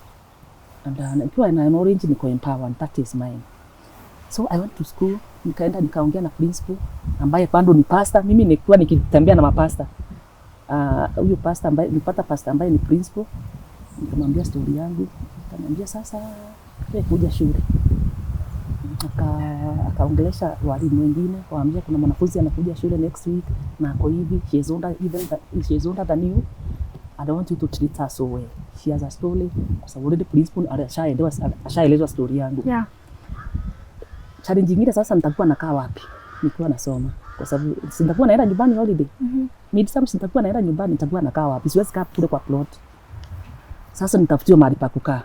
And nikiwa na knowledge niko empowered, that is mine. So I went to school, nikaenda nikaongea na principal ambaye bado ni pastor. Mimi nilikuwa nikitembea na mapasta. Huyo pastor ambaye nilipata pastor ambaye ni principal. Nikamwambia story yangu, nikamwambia sasa kuja shule. Akaongelesha walimu wengine, waambia kuna mwanafunzi anakuja shule next week na ako hivi, she is older than you. I don't want you to treat her so well. She has a story. Kwa sababu already principal ashaelezwa story yangu. Yeah. Challenge nyingine sasa nitakuwa nakaa wapi? Nikiwa nasoma. Kwa sababu sitakuwa naenda nyumbani holiday. Midterm sitakuwa naenda nyumbani, nitakuwa nakaa wapi? Siwezi kaa kule kwa plot. Sasa nitafutiwa mahali pa kukaa.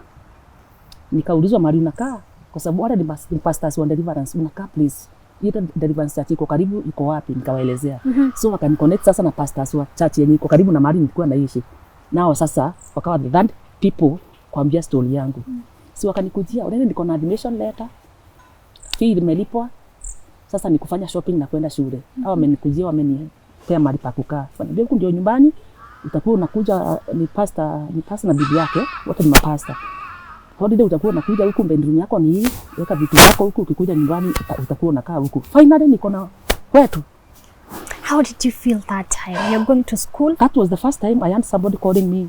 Nikaulizwa mahali unakaa, kwa sababu wale ni pastors wa deliverance, unakaa please. Ile deliverance church iko karibu, iko wapi? Nikawaelezea. So wakaniconnect sasa na pastors wa church yenye iko karibu na mahali nilikuwa naishi. Nao sasa wakawa the that people kuambia story yangu. Si wakanikujia, "Unaenda niko na admission letter. Fee imelipwa. Sasa ni kufanya shopping na kwenda shule." Hao wamenikujia, wamenipea mahali pa kukaa. Wanaambia huko ndio nyumbani, utakuwa unakuja ni pastor na bibi yake, wote ni mapasta. Holiday utakuwa unakuja huku, bedroom yako ni hii, weka vitu vyako huku, ukikuja nyumbani utakuwa unakaa huku. Finally niko na kwetu. How did you feel that time? You're going to school? That was the first time I had somebody calling me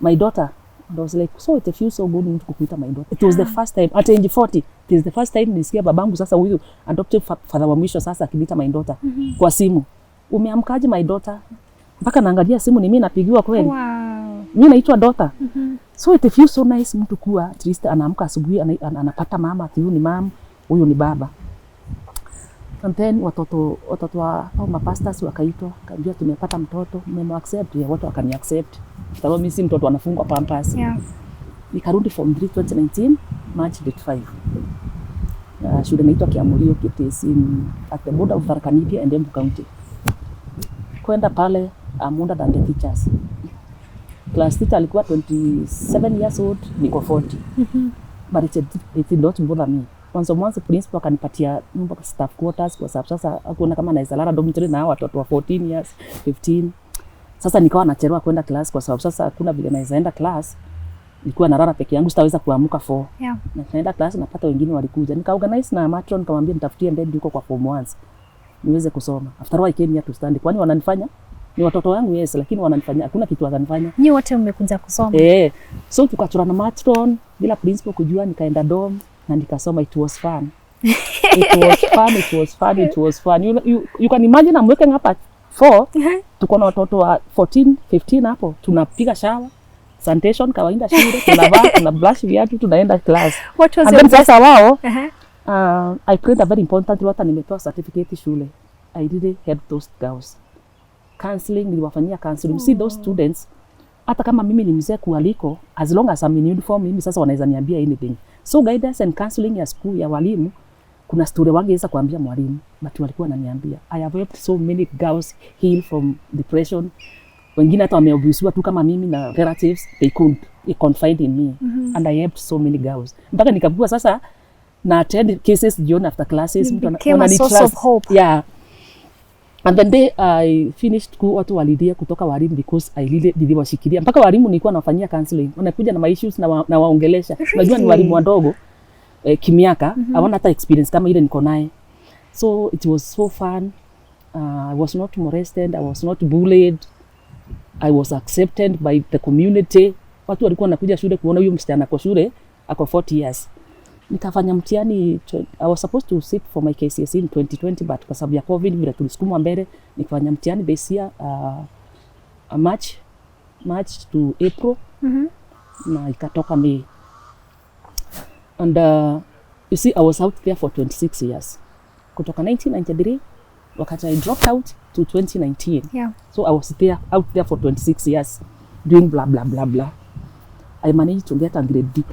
my daughter. And I was like, so it feels so good to kukuita my daughter. It was the first time at age 40. It is the first time nisikia babangu sasa huyu adoptive father wa mwisho sasa akiniita my daughter kwa simu. Umeamkaje my daughter? Mpaka naangalia simu ni mimi napigiwa kweli. Wow. Mimi naitwa daughter. So it feels so nice mtu kuwa at least anaamka asubuhi anapata mama, huyu ni mama, huyu ni baba. And then watoto au mapastors wakaitwa, kaambia tumepata mtoto, mmemaccept, ya watu wakani accept. Sababu mimi si mtoto anafungwa pampers. Yeah. Nikarudi form 3 2019 March date 5. Shule inaitwa Kiamurio, it is at the border of Tharaka Nithi and Embu County. Kwenda pale I'm older than the teachers. Class teacher alikuwa 27 years old, niko 40. But it did not bother me. Mwanzo principal akanipatia nyumba kwa staff quarters kwa sababu sasa hakuona kama naweza lala dormitory na watoto wa 14 years, 15. Sasa nikawa nachelewa kwenda class kwa sababu sasa hakuna vile naweza enda class. Nilikuwa nalala peke yangu, sitaweza kuamka 4. Yeah. Na naenda class napata wengine walikuja. Nikaorganize na matron nikamwambia nitafutie bed huko kwa form 1 niweze kusoma. After all I came here to study. Kwani wananifanya ni watoto wangu yes, lakini wananifanya hakuna kitu wananifanya. Ni wote mmekuja kusoma. So tukachora na matron bila principal kujua, nikaenda dorm na nikasoma. It was fun. It was fun. You can imagine I'm waking up at 4. Tuko na watoto wa 14, 15 hapo. Tunapiga shower, sanitation kawaida shule, tunavaa, tuna brush viatu, tunaenda class. What was and then sasa wao I played a very important role. Hata nimepewa certificate shule. I really helped those girls. Counseling, niliwafanyia counseling. See those students, hata kama mimi ni mzee kualiko, as long as I'm in uniform, mimi sasa wanaweza niambia anything. So guidance and counseling ya school ya walimu, kuna story wangeweza kuambia mwalimu, but walikuwa wananiambia. I have helped so many girls heal from depression. Wengine hata wameabusiwa tu kama mimi na relatives, they confide in me. And I helped so many girls. Mpaka nikabua sasa na attend cases jioni after classes. Mtu became a source of hope. Yeah. And then day I finished school, watu walidia kutoka walimu because I really niliwashikilia. Mpaka walimu nilikuwa nafanyia counseling. Wanakuja na my issues na waongelesha. Unajua ni walimu wadogo kimiaka, hawana hata experience kama ile niko naye. So it was so fun. I was not molested, I was not bullied. I was accepted by the community. Watu walikuwa wanakuja shule kuona huyu msichana kwa shule ako 40 years. Nikafanya mtihani, I was supposed to sit for my KCSE in 2020 but kwa sababu ya COVID vile tulisukumwa mbele, nikafanya mtihani this year March to April. Na ikatoka May. And you see, I was out there for 26 years. Kutoka 1993 wakati I dropped out to 2019. Yeah. So I was out there for 26 years doing blah blah blah blah. I managed to get a grade D+.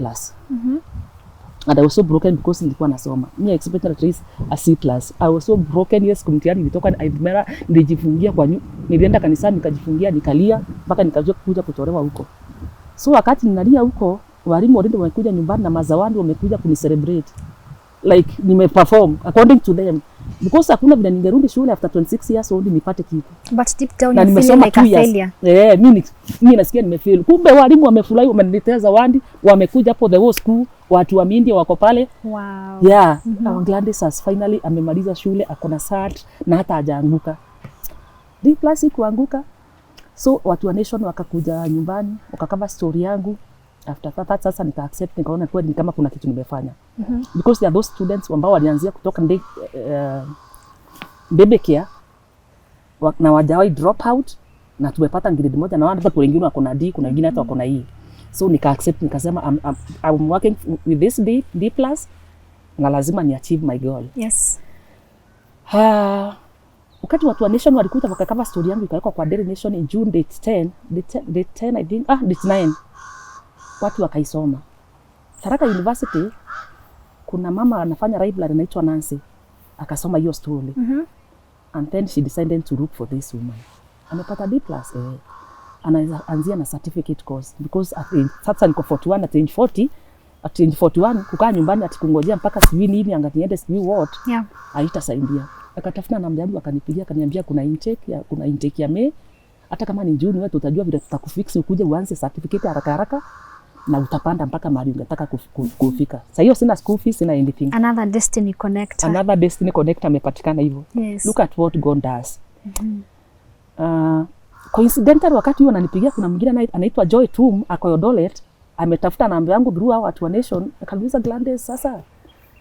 And I was so broken because nilikuwa nasoma. Me expected at least a C+. I was so broken. Yes, kumtiani nilitoka I remember nilijifungia kwa nilienda kanisani nikajifungia nikalia mpaka nikajua kuja kutolewa huko. So wakati ninalia huko, walimu wote wamekuja nyumbani na mazawadi wamekuja kunicelebrate. Like nimeperform according to them. Because hakuna vile ningerudi shule after 26 years old nipate kitu. But deep down you feel like a failure. Mimi nasikia nimefail. Kumbe walimu wamefurahi, wameniletea zawadi, wamekuja hapo the whole school, watu wa India wako pale. Wow. Yeah, Gladys has finally amemaliza shule, akona cert na hata hajaanguka. D+ kuanguka. So watu wa nation wakakuja nyumbani, wakakava story yangu. After that sasa nika accept, nikaona kweli ni kama kuna kitu nimefanya. Because there are those students ambao walianzia kutoka baby care na wajawahi drop out na tumepata grade moja na watu wengine wako na D, kuna wengine hata wako na E. So nika accept, nikasema I'm working with this D+ na lazima ni achieve my goal. Yes. Wakati watu wa nation walikuja wakakava story yangu ikawekwa kwa Daily Nation in June date 10 I think date 9. Watu wakaisoma. Tharaka University kuna mama anafanya library anaitwa Nancy. Akasoma hiyo story. And then she decided to look for this woman. Amepata D+. Anaanzia na certificate course because sasa niko 41 at age 40. At age 41 kukaa nyumbani atikungojea mpaka sijui nini angatiende sijui what. Yeah. Haitasaidia. Akatafuta namba yangu akanipigia akaniambia kuna intake ya May. Hata kama ni June wewe tutajua vile tutakufix ukuje uanze certificate haraka na utapanda mpaka mahali unataka kufika. Sasa hiyo sina school fees, sina anything. Another destiny connector amepatikana hivyo. Yes. Look at what God does. Coincidentally wakati huo ananipigia kuna mwingine anaitwa Joy Tum ako Eldoret, ametafuta namba yangu through hao watu wa nation, akaniuliza Gladys, sasa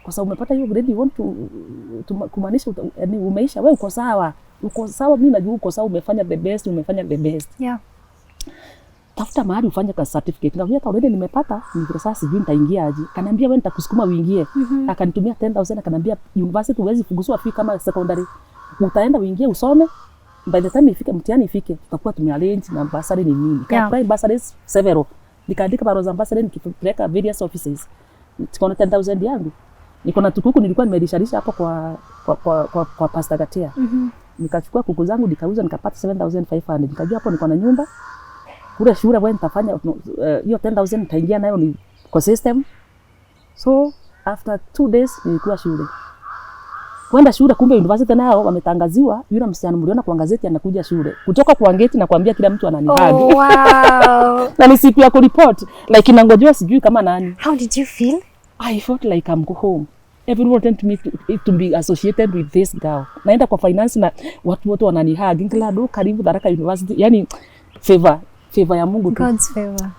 kwa sababu umepata hiyo grade you want to kumaanisha yani umeisha, wewe uko sawa, mimi najua uko sawa, umefanya the best. Yeah. Tafuta mahali ufanye ka certificate. Ngavia hata already nimepata, niko sasa sijui nitaingia aje. Kaniambia wewe nitakusukuma uingie. Akanitumia 10,000 akaniambia university huwezi fuguswa fee kama secondary. Utaenda uingie usome. By the time mtihani ifike, tutakuwa tumearrange na bursary ni nini. Kwa bursaries several. Nikaandika barua za bursary nikipeleka various offices. Tukaona 10,000 yangu. Niko na tukuku nilikuwa nimelisharisha hapo kwa Pastor Gatea. Nikachukua kuku zangu nikauza nikapata 7,500. Nikajua hapo niko na nyumba. Kule shule wewe nitafanya hiyo 10,000 nitaingia nayo ni kwa system. So after 2 days nilikuwa shule. Kwenda shule kumbe university nao wametangaziwa yule msichana mliona kwa gazeti anakuja shule. Kutoka kwa gate na kuambia kila mtu ananihag. Oh, wow. Na ni siku ya kureport like inangojea sijui kama nani. How did you feel? I felt like I'm go home. Everyone wanted me to be associated with this girl. Naenda kwa finance na watu wote wananihag. Nglado karibu Tharaka University. Yani favor ya Mungu tu. God's favor.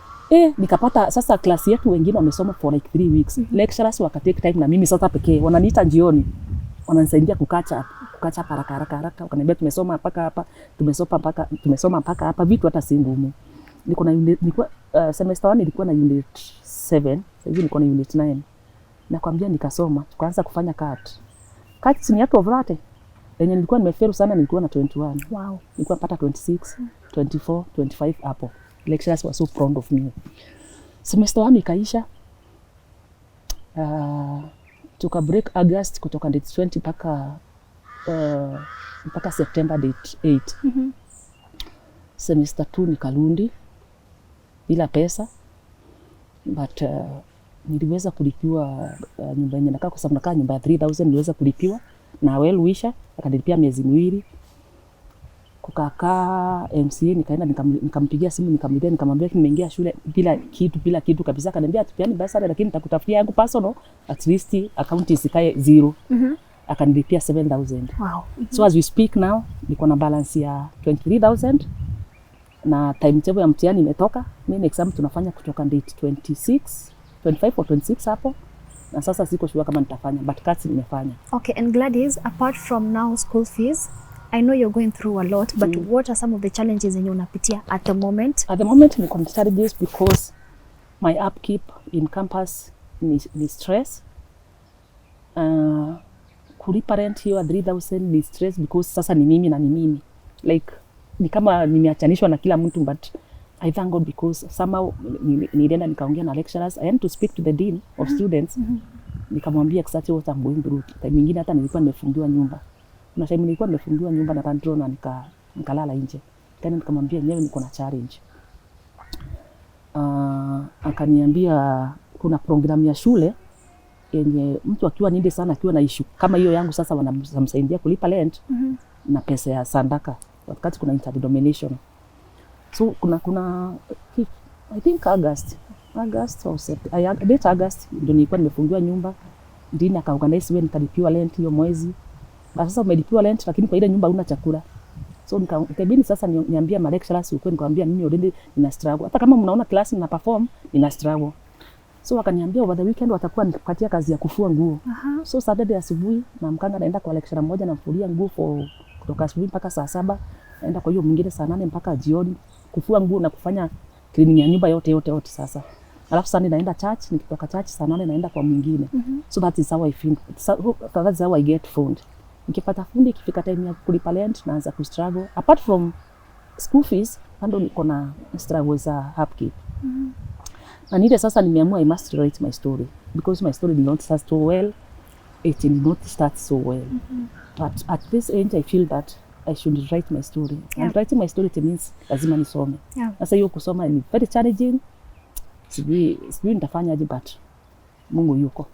Nikapata sasa klasi yetu wengine wamesoma for like 3 weeks. Lecturers wakatake time na mimi sasa pekee. Wananiita jioni. Wananisaidia kukacha haraka. Wakaniambia tumesoma mpaka hapa, tumesoma mpaka hapa, vitu hata si ngumu. Nilikuwa semester 1 nilikuwa na unit 7, sasa niko na unit 9. Nakwambia nikasoma, tukaanza kufanya cut ni yako vrate. Yenye nilikuwa nimeferu sana nilikuwa na 21. Wow. Nilikuwa pata 26, 24, 25 hapo. Lecturers were so proud of me. Semester 1 ikaisha. Tuka break August kutoka date 20 mpaka September date 8. Semester 2 nikarundi bila pesa. But niliweza kulipiwa nyumba yenye nakaa kwa sababu nakaa nyumba ya 3,000 niliweza kulipiwa na well wisher akanilipia miezi 2. Kukakaa MCA nikaenda nikampigia simu nikamwambia nimeingia shule bila kitu kabisa. Akaniambia tupiani basari lakini nitakutafutia yangu personal at least account isikae 0. Akanilipia 7,000. Wow. So as we speak now niko na balance ya 23,000 na timetable ya mtihani imetoka. Mimi exam tunafanya kutoka date 25 or 26 hapo. Na sasa siko sure kama nitafanya but cuts nimefanya. Okay, and Gladys, apart from now school fees, I know you're going through a lot, but what are some of the challenges yenye unapitia at the moment? At the moment niko na challenges because my upkeep in campus ni stress. Kulipa rent hiyo 3,000 ni stress because sasa ni mimi. Like ni kama nimeachanishwa na kila mtu but I thank God because somehow nilienda nikaongea na lecturers. I went to speak to the dean of students. Nikamwambia exactly what I'm going through. Time nyingine hata nilikuwa nimefungiwa nyumba. Kuna time nilikuwa nimefungiwa nyumba na control na nikalala nje. Tena nikamwambia nyewe niko na challenge. Akaniambia kuna program ya shule yenye mtu akiwa ninde sana akiwa na issue kama hiyo yangu sasa wanamsaidia kulipa rent na pesa ya sandaka wakati kuna interdenomination. So kuna I think August or September, August ndio nilikuwa nimefungiwa nyumba. Ndini akaorganize wewe nikalipiwa rent hiyo mwezi. Sasa umelipiwa rent lakini kwa ile nyumba huna chakula. So nikabidi sasa niambia ma lecturers uko nikamwambia mimi already nina struggle. Hata kama mnaona class nina perform nina struggle. So wakaniambia over the weekend watakuwa nipatia kazi ya kufua nguo. So Saturday asubuhi na mkanga naenda kwa lecturer mmoja namfulia nguo kutoka asubuhi mpaka saa 7. Naenda kwa hiyo mwingine saa 8 mpaka jioni kufua nguo na kufanya cleaning ya nyumba yote sasa. Alafu Sunday naenda church, nikitoka church saa 8 naenda kwa mwingine. So that is how I feel. That is how I get food. Nikipata fundi ikifika time ya kulipa rent naanza ku struggle. Apart from school fees, bado niko na struggle za upkeep. Na nile sasa nimeamua I must write my story because my story did not start so well. It did not start so well. But at this age I feel that I should write my story. And writing my story it means lazima nisome. Sasa hiyo kusoma ni very challenging. Sijui nitafanya aje but Mungu yuko.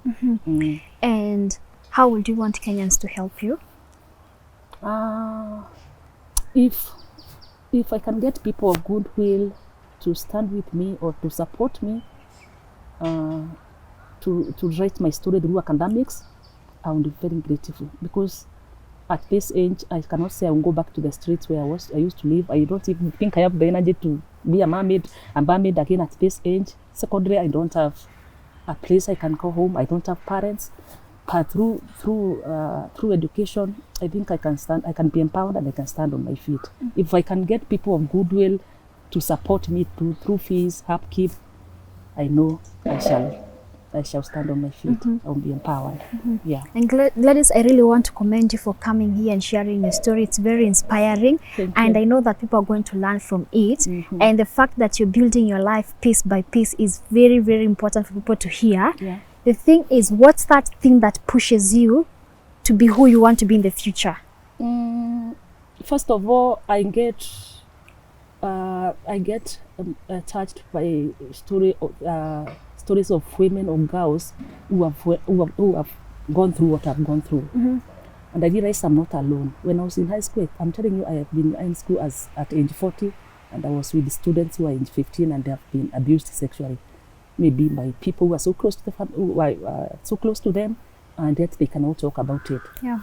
And how would you want Kenyans to help you? If I can get people of goodwill to stand with me or to support me to write my story through academics, I would be very grateful because at this age I cannot say I will go back to the streets where I used to live. I don't even think I have the energy to be a mermaid again at this age. Secondary, I don't have a place I can go home. I don't have parents. But through education, I think I can be empowered and I can stand on my feet. If I can get people of goodwill to support me through fees, upkeep, I know I shall stand on my feet. I will be empowered. Yeah. And Gladys, I really want to commend you for coming here and sharing your story. It's very inspiring. And I know that people are going to learn from it. And the fact that you're building your life piece by piece is very, very important for people to hear. Yeah. The thing is, what's that thing that pushes you to be who you want to be in the future? First of all, I get touched by stories of women or girls who have gone through what I've gone through. And I realized I'm not alone. When I was in high school, I'm telling you, I have been in school at age 40, and I was with students who are age 15 and they have been abused sexually. Maybe by people who are so close to the family, who are so close to them, and yet they cannot talk about it. Yeah.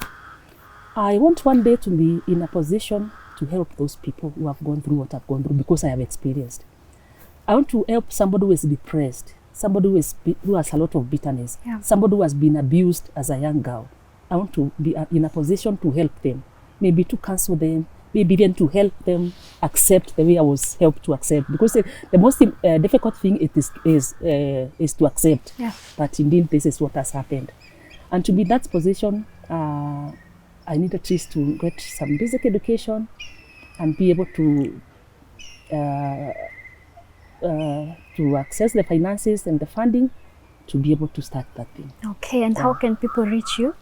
I want one day to be in a position to help those people who have gone through what I've gone through because I have experienced. I want to help somebody who is depressed, somebody who has a lot of bitterness, somebody who has been abused as a young girl. I want to be in a position to help them, maybe to counsel them, maybe even to help them accept the way I was helped to accept. Because the most difficult thing is to accept. Yeah. But indeed, this is what has happened. And to be in that position, I need at least to get some basic education and be able to access the finances and the funding to be able to start that thing. Okay, and how can people reach you?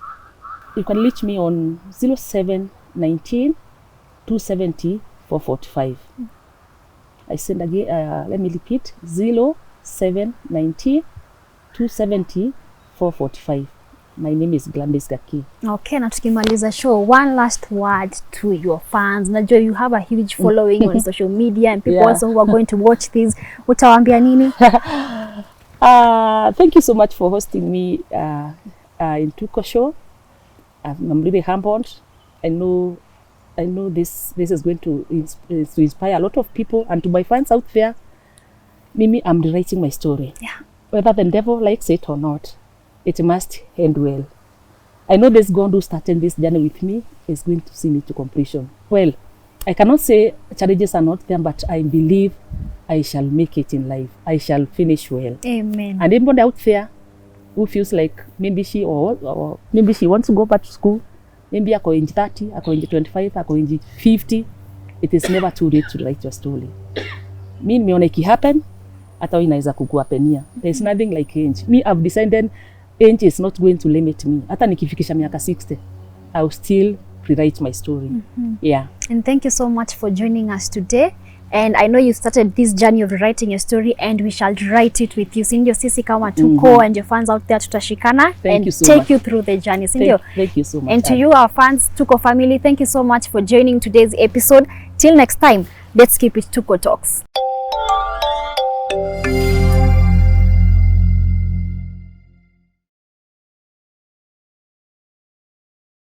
You can reach me on 0719 270 445. I send again, let me repeat, 0719 270 445. My name is Gladys Gaki. Okay, na tukimaliza show, one last word to your fans. Najua you have a huge following on social media and people also who are going to watch this. Utawaambia nini? Thank you so much for hosting me in Tuko show. I'm really humbled. I know this is going to inspire a lot of people. And to my fans out there, Mimi, I'm rewriting my story. Yeah. Whether the devil likes it or not, it must end well. I know this God who started this journey with me is going to see me to completion. Well, I cannot say challenges are not there, but I believe I shall make it in life. I shall finish well. Amen. And anybody out there who feels like maybe she or maybe she wants to go back to school, maybe ako age 30, ako age 25, ako age 50, it is never too late to write your story. mi nimeona iki happen, hata wewe inaweza kukuapenia. There is nothing like age. Me I've decided age is not going to limit me. Hata nikifikisha miaka 60, I will still rewrite my story. Yeah. And thank you so much for joining us today. And I know you started this journey of writing your story, and we shall write it with you. Sindio, sisi kama Tuko and your fans out there tutashikana and take you through the journey. Sindio? Thank you so much. And to you, our fans, Tuko family, thank you so much for joining today's episode. Till next time, let's keep it Tuko Talks.